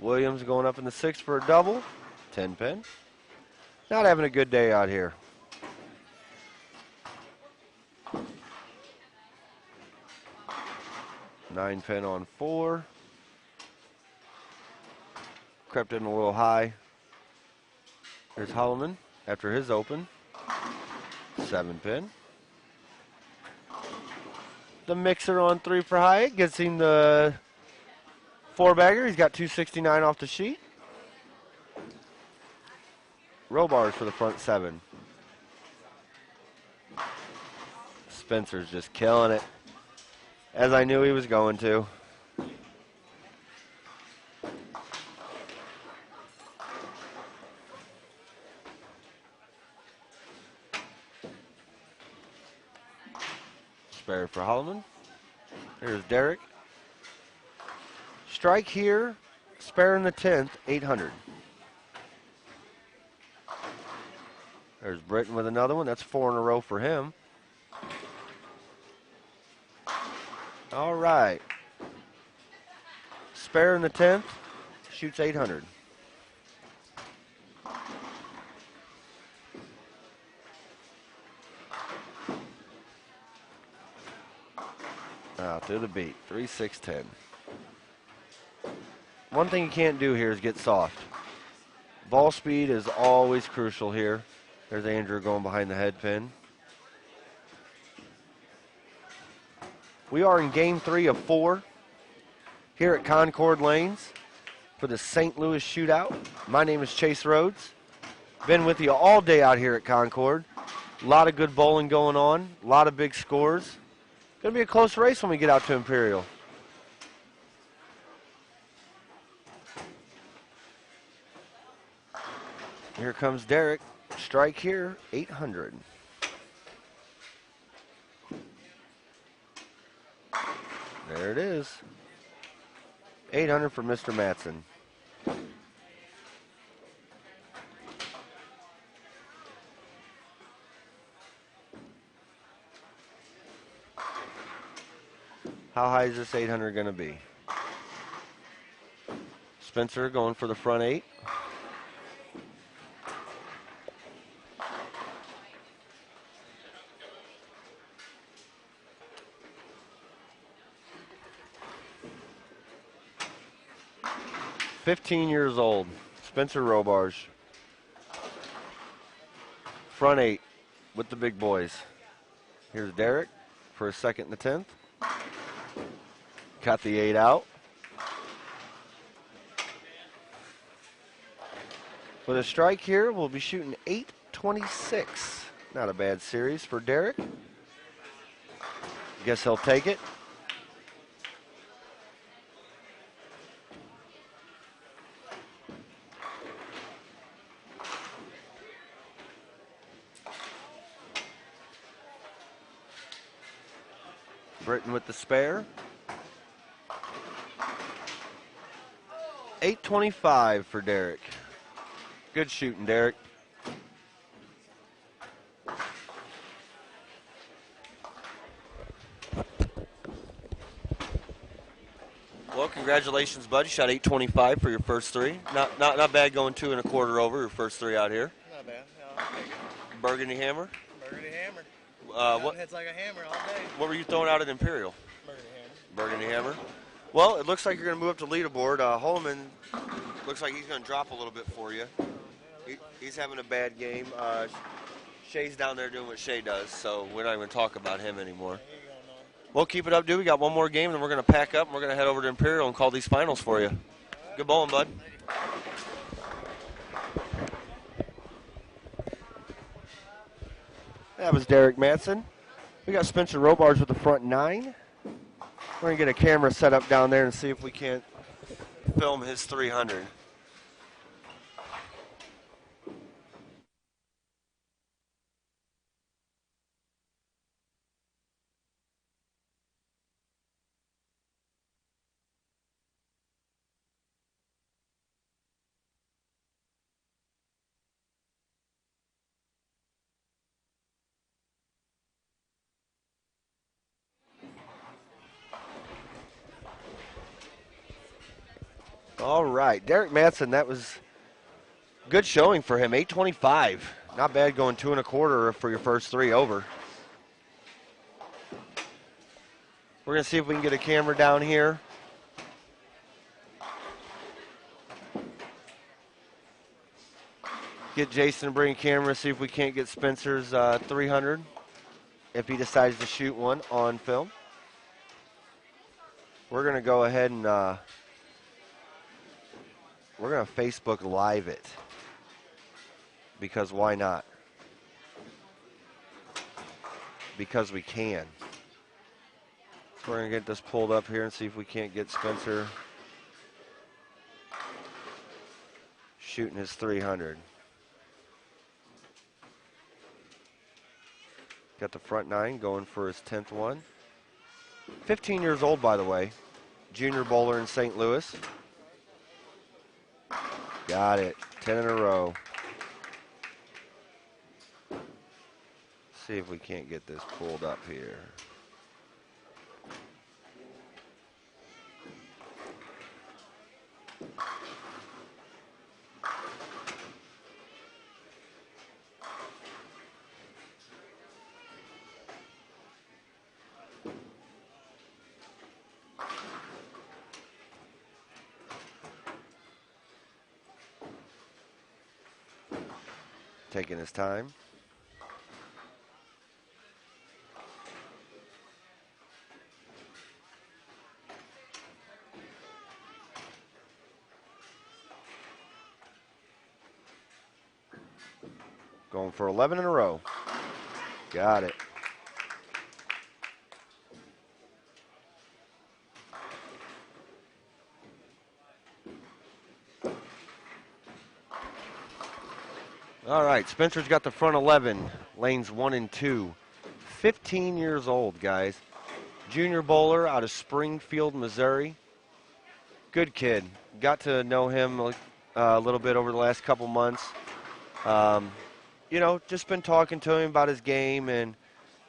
Williams going up in the 6 for a double. 10-pin. Not having a good day out here. Nine pin on 4. Crept in a little high. There's Holloman after his open. 7-pin. The mixer on 3 for Hyatt gets him the 4-bagger. He's got 269 off the sheet. Row bars for the front 7. Spencer's just killing it, as I knew he was going to. Spare for Holloman. Here's Derek. Strike here, spare in the 10th, 800. There's Britton with another one. That's 4 in a row for him. All right. Spare in the 10th, shoots 800. Out to the beat, 3, 6, 10. One thing you can't do here is get soft. Ball speed is always crucial here. There's Andrew going behind the head pin. We are in game 3 of 4 here at Concord Lanes for the St. Louis Shootout. My name is Chase Rhodes. Been with you all day out here at Concord. A lot of good bowling going on, a lot of big scores. Going to be a close race when we get out to Imperial. Here comes Derek. Strike here, 800. There it is. 800 for Mr. Matson. How high is this 800 going to be? Spencer going for the front 8. $15 old. Spencer Robarge. Front 8 with the big boys. Here's Derek for a second in the 10th. Got the 8 out. With a strike here, we'll be shooting 826. Not a bad series for Derek. Guess he'll take it. Britton with the spare. 825 for Derek. Good shooting, Derek. Well, congratulations, bud. You shot 825 for your first three. Not bad going 2 1/4 over your first three out here.
Not bad. No, I'll take it.
Burgundy hammer.
Burgundy hammer.
What
Hits like a hammer all day.
What were you throwing out at Imperial?
Burgundy hammer.
Burgundy hammer. Well, it looks like you're going to move up to leaderboard. Holman looks like he's going to drop a little bit for you. He's having a bad game. Shay's down there doing what Shay does, so we're not even talk about him anymore. Well, keep it up, dude. We got one more game, and then we're going to pack up, and we're going to head over to Imperial and call these finals for you. Good bowling, bud. That was Derek Matson. We got Spencer Robars with the front nine. We're going to get a camera set up down there and see if we can't film his 300. All right, Derek Matson, that was good showing for him, 825. Not bad going 2 1/4 for your first three over. We're going to see if we can get a camera down here. Get Jason to bring a camera, see if we can't get Spencer's 300 if he decides to shoot one on film. We're going to go ahead and we're going to Facebook Live it, because why not? Because we can. So we're going to get this pulled up here and see if we can't get Spencer shooting his 300. Got the front nine going for his 10th one. 15 years old, by the way. Junior bowler in St. Louis. Got it. 10 in a row. See if we can't get this pulled up here. Taking his time. Going for 11 in a row. Got it. All right, Spencer's got the front 11, lanes 1 and 2. 15 years old, guys. Junior bowler out of Springfield, Missouri. Good kid. Got to know him a little bit over the last couple months. You know, just been talking to him about his game and,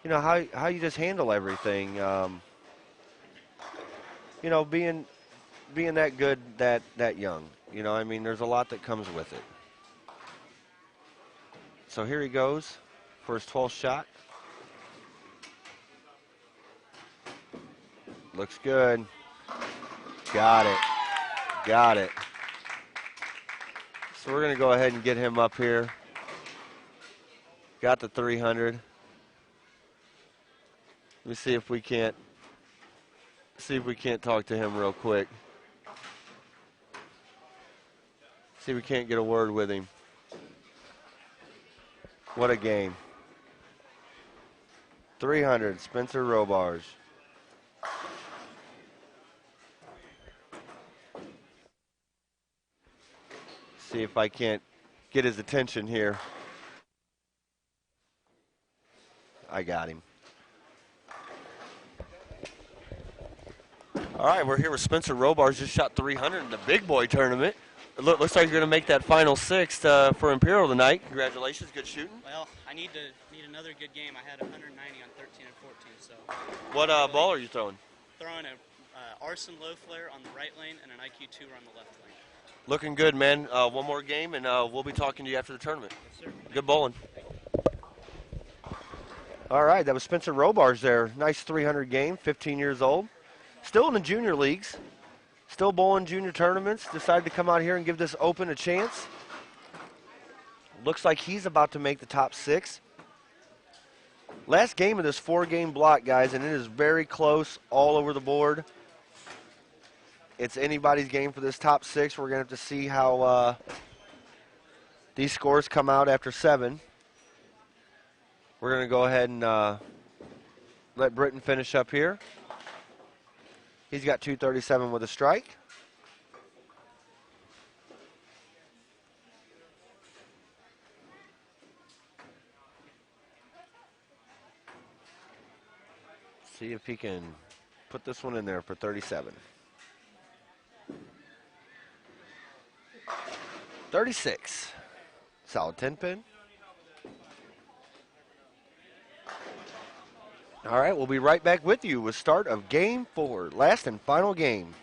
you know, how you just handle everything. You know, being that good that young. You know, I mean, there's a lot that comes with it. So here he goes for his 12th shot. Looks good. Got it. Got it. So we're going to go ahead and get him up here. Got the 300. Let me see if we can't talk to him real quick. See if we can't get a word with him. What a game. 300, Spencer Robars. See if I can't get his attention here. I got him. All right, we're here with Spencer Robars. Just shot 300 in the big boy tournament. Looks like you're going to make that final sixth for Imperial tonight. Congratulations, good shooting.
Well, I need another good game. I had 190 on 13 and 14. So.
What ball are you throwing?
Throwing
Arson low flare on the right lane and an IQ tour on the left lane.
Looking good, man. One more game, and we'll be talking to you after the tournament.
Yes, sir.
Good bowling. All right, that was Spencer Robars there. Nice 300 game, 15 years old. Still in the junior leagues. Still bowling junior tournaments. Decided to come out here and give this Open a chance. Looks like he's about to make the top 6. Last game of this 4-game block, guys, and it is very close all over the board. It's anybody's game for this top 6. We're going to have to see how these scores come out after 7. We're going to go ahead and let Britton finish up here. He's got 237 with a strike. See if he can put this one in there for 37. 36. Solid 10 pin. All right, we'll be right back with you with start of game 4, last and final game.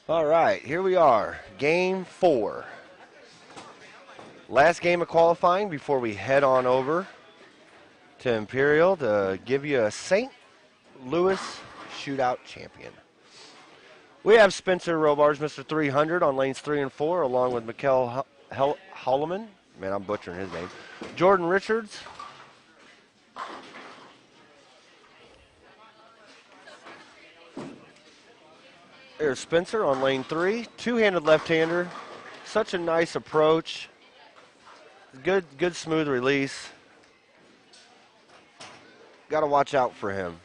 All right, here we are. Game 4. Last game of qualifying before we head on over to Imperial to give you a St. Louis Shootout champion. We have Spencer Robards, Mr. 300, on lanes 3 and 4, along with Mikkel Holloman. Man, I'm butchering his name. Jordan Richards. There's Spencer on lane 3, two-handed left-hander. Such a nice approach. Good smooth release. Got to watch out for him.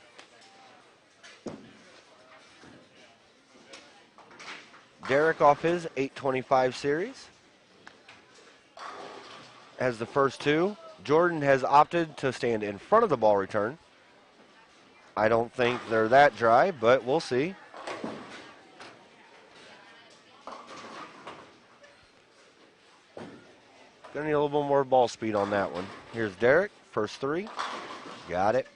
Derek off his 825 series has the first two. Jordan has opted to stand in front of the ball return. I don't think they're that dry, but we'll see. Gonna need a little bit more ball speed on that one. Here's Derek, first three. Got it.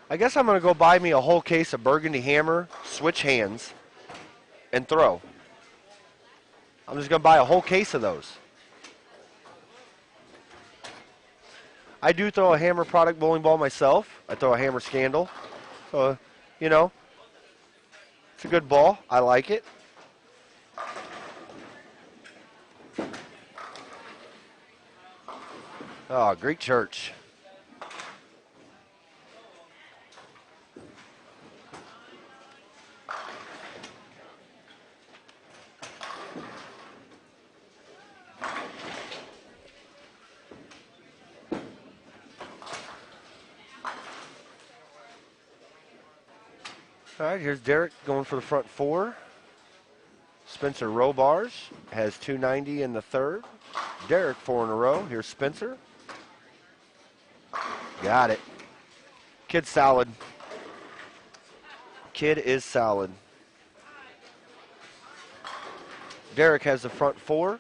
I guess I'm gonna go buy me a whole case of Burgundy Hammer, switch hands, and throw. I'm just gonna buy a whole case of those. I do throw a Hammer product bowling ball myself. I throw a Hammer Scandal. So, you know, it's a good ball. I like it. Oh, Greek Church. All right, here's Derek going for the front four. Spencer Robards has 290 in the third. Derek 4 in a row. Here's Spencer. Got it. Kid's solid. Kid is solid. Derek has the front four.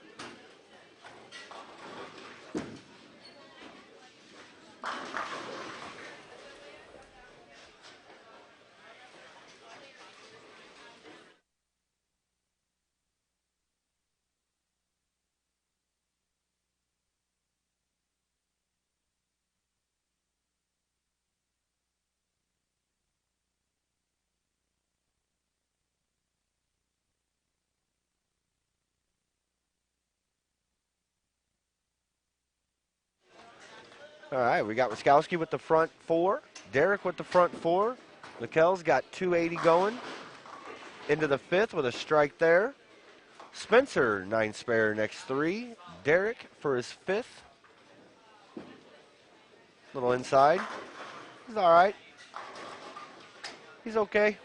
All right, we got Wiskowski with the front four. Derek with the front four. Mikkel's got 280 going into the fifth with a strike there. Spencer, 9 spare next three. Derek for his fifth. Little inside. He's all right. He's okay.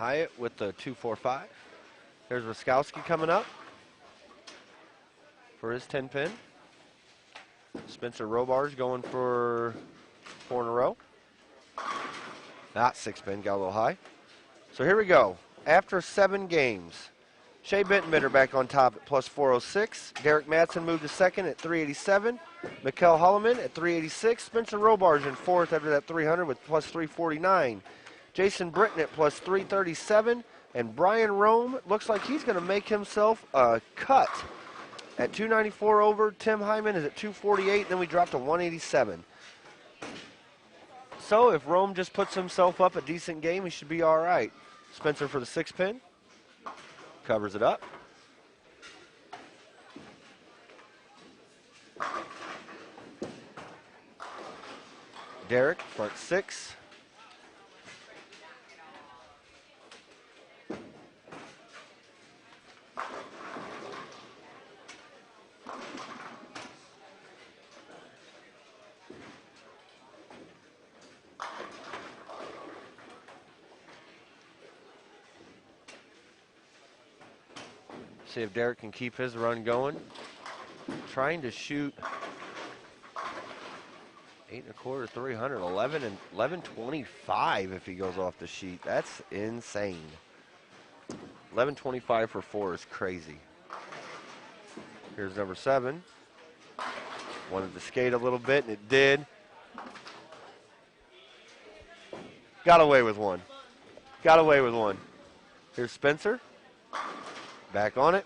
Hyatt with the 245. There's Wiskowski coming up for his 10 pin. Spencer Robards going for 4 in a row. Not 6 pin, got a little high. So here we go. After 7 games, Shea Bentonbitter back on top at plus 406. Derek Matson moved to second at 387. Mikkel Holloman at 386. Spencer Robards in fourth after that 300 with plus 349. Jason Britton at plus 337. And Brian Rome looks like he's going to make himself a cut at 294 over. Tim Hyman is at 248. Then we drop to 187. So if Rome just puts himself up a decent game, he should be all right. Spencer for the 6 pin. Covers it up. Derek, front 6. See if Derek can keep his run going. trying to shoot 8 1/4, 300, 11 and 1125 if he goes off the sheet. That's insane. 1125 for 4 is crazy. Here's number 7. Wanted to skate a little bit, and it did. Got away with one. Got away with one. Here's Spencer. Back on it.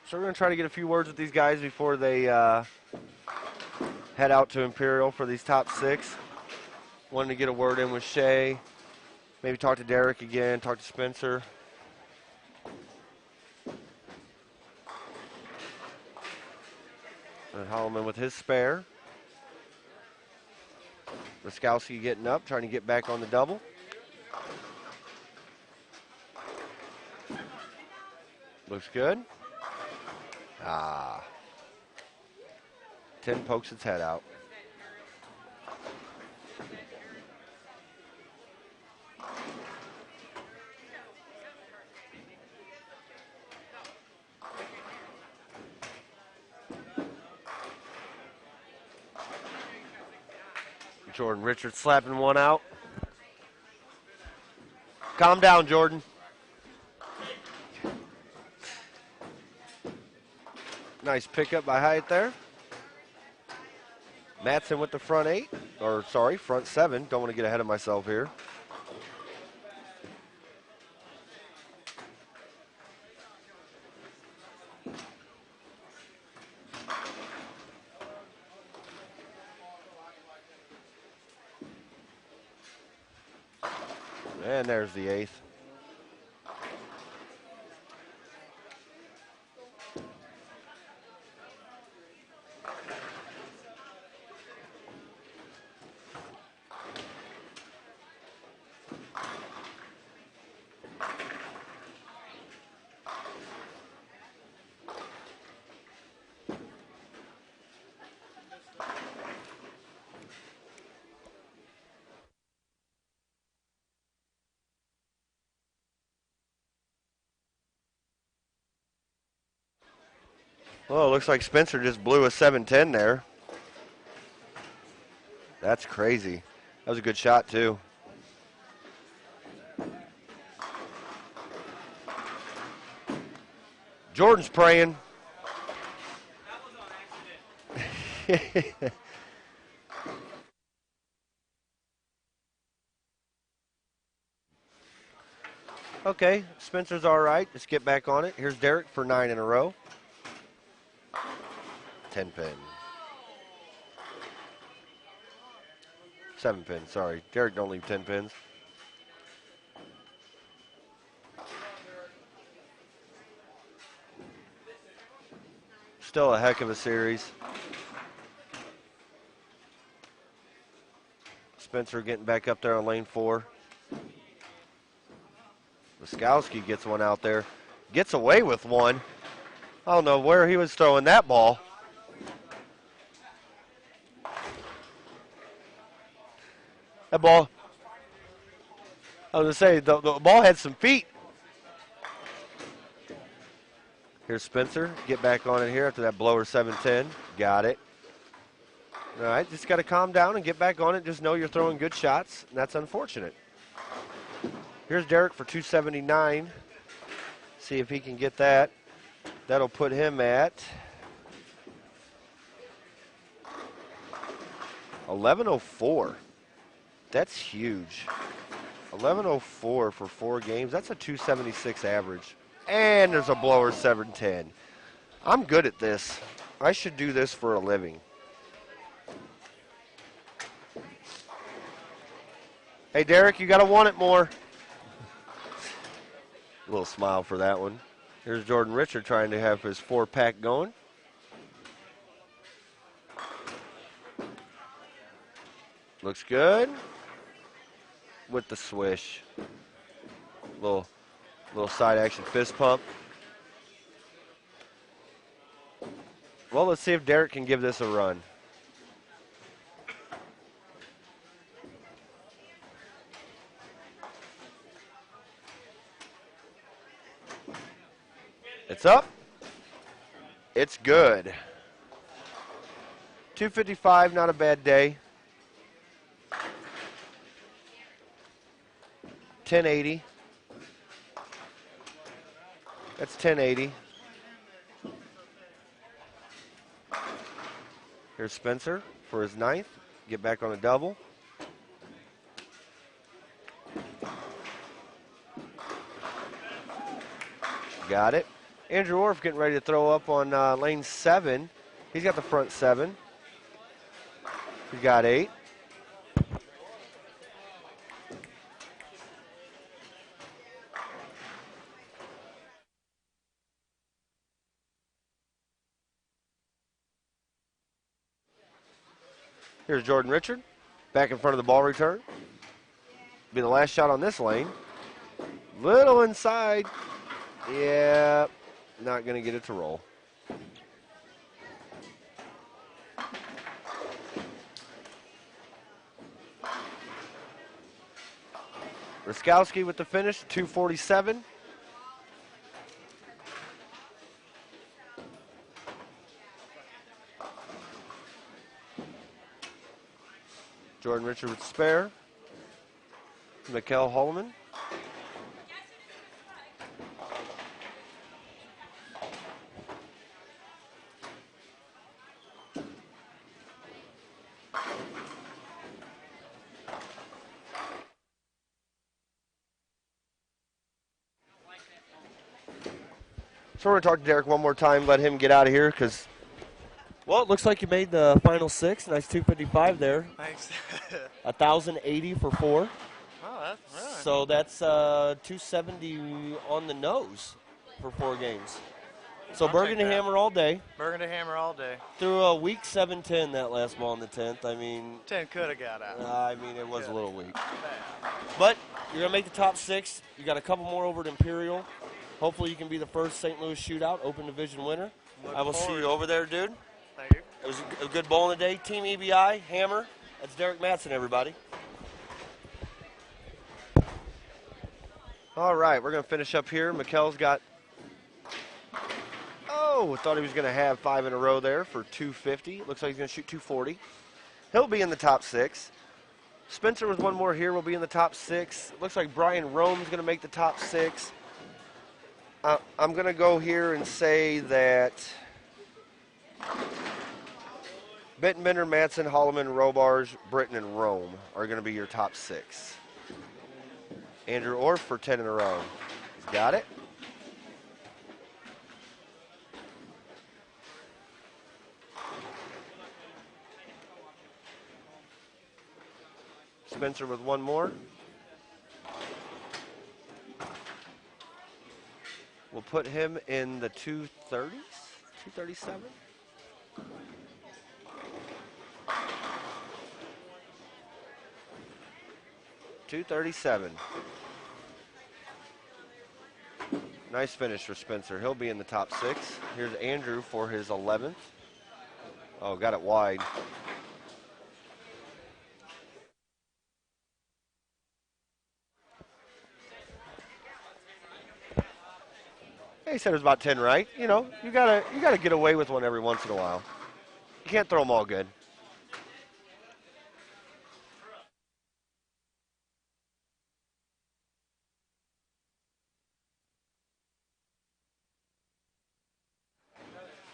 So we're going to try to get a few words with these guys before they head out to Imperial for these top 6. Wanted to get a word in with Shea. Maybe talk to Derek again, talk to Spencer. And Holloman with his spare. Muskowski getting up, trying to get back on the double. Looks good. 10 pokes its head out. Jordan Richards slapping one out. Calm down, Jordan. Nice pickup by Hyatt there. Matson with the front 8, or sorry, front 7. Don't want to get ahead of myself here. And there's the 8th. Well, it looks like Spencer just blew a 7-10 there. That's crazy. That was a good shot, too. Jordan's praying. Okay, Spencer's all right. Let's get back on it. Here's Derek for 9 in a row. 10 pin. 7 pin, sorry. Derek don't leave 10 pins. Still a heck of a series. Spencer getting back up there on lane 4. Muskowski gets one out there. Gets away with one. I don't know where he was throwing that ball. That ball, I was going to say, the ball had some feet. Here's Spencer. Get back on it here after that blower 7-10. Got it. All right, just got to calm down and get back on it. Just know you're throwing good shots, and that's unfortunate. Here's Derek for 279. See if he can get that. That'll put him at 1104. That's huge. 1104 for 4 games. That's a 276 average. And there's a blower 710. I'm good at this. I should do this for a living. Hey, Derek, you got to want it more. A little smile for that one. Here's Jordan Richard trying to have his 4-pack going. Looks good. With the swish. Little side action fist pump. Well, let's see if Derek can give this a run. It's up. It's good. 255, not a bad day. 1080. That's 1080. Here's Spencer for his 9th. Get back on a double. Got it. Andrew Orff getting ready to throw up on lane 7. He's got the front 7. He's got 8. Here's Jordan Richard, back in front of the ball return. Be the last shot on this lane. Little inside. Yeah, not going to get it to roll. Ruskowski with the finish, 247. Jordan Richard with spare. Mikkel Holloman. So we're going to talk to Derek one more time, let him get out of here because, well, it looks like you made the final 6. Nice 255 there.
Thanks.
1,080 for 4.
Oh, that's really.
So that's 270 on the nose for 4 games. So
I'll
Burgundy
take that.
Hammer all day.
Burgundy Hammer all day.
Through a weak 7-10 that last ball in the 10th. I mean,
10 could have got out.
it was a little weak.
Bad.
But you're going to make the top 6. You got a couple more over at Imperial. Hopefully you can be the first St. Louis Shootout Open Division winner.
Look
I will see
forward.
you over there, dude.
Thank you.
It was a good bowl in the day. Team EBI, Hammer. That's Derek Matson, everybody. All right, we're going to finish up here. Mikkel's got, thought he was going to have 5 in a row there for 250. Looks like he's going to shoot 240. He'll be in the top 6. Spencer with one more here will be in the top 6. Looks like Brian Rome's going to make the top 6. I'm going to go here and say that Bittenbender, Matson, Holloman, Robarge, Britton, and Rome are going to be your top 6. Andrew Orff for 10 in a row. He's got it. Spencer with one more. We'll put him in the 230s, 237. $237. Nice finish for Spencer. He'll be in the top 6. Here's Andrew for his 11th. Oh, got it wide. He said it was about 10 right. You know, you gotta get away with one every once in a while. You can't throw them all good.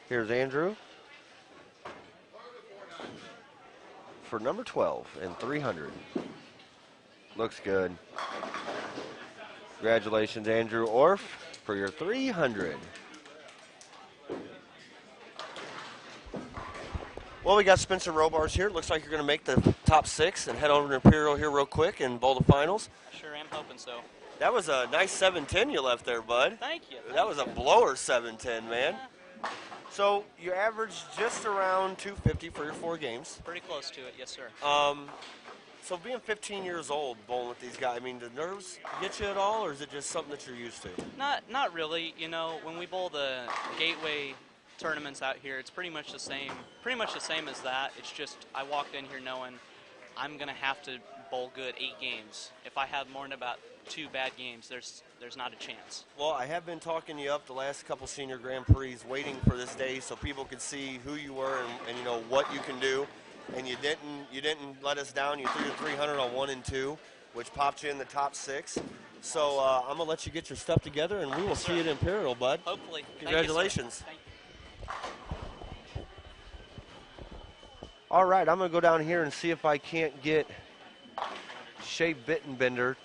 Here's Andrew for number 12 and 300. Looks good. Congratulations, Andrew Orff, for your 300. Well, we got Spencer Robarge here. Looks like you're going to make the top 6 and head over to Imperial here real quick and bowl the finals.
Sure am hoping so.
That was a nice 710 you left there, bud.
Thank you.
That was a blower 710, man. So you averaged just around 250 for your 4 games.
Pretty close to it, yes, sir.
So being 15 years old, bowling with these guys, I mean, do nerves get you at all, or is it just something that you're used to?
Not really. You know, when we bowl the Gateway tournaments out here, it's pretty much the same. Pretty much the same as that. It's just I walked in here knowing I'm gonna have to bowl good 8 games. If I have more than about 2 bad games, there's there's not a chance.
Well, I have been talking you up the last couple senior Grand Prix, waiting for this day so people could see who you were and you know what you can do. And you didn't let us down. You threw your 300 on 1 and 2, which popped you in the top 6. So I'm gonna let you get your stuff together, and we will see you at Imperial, bud.
Hopefully.
Congratulations.
Thank you, sir. Thank you.
All right, I'm gonna go down here and see if I can't get Shea Bittenbender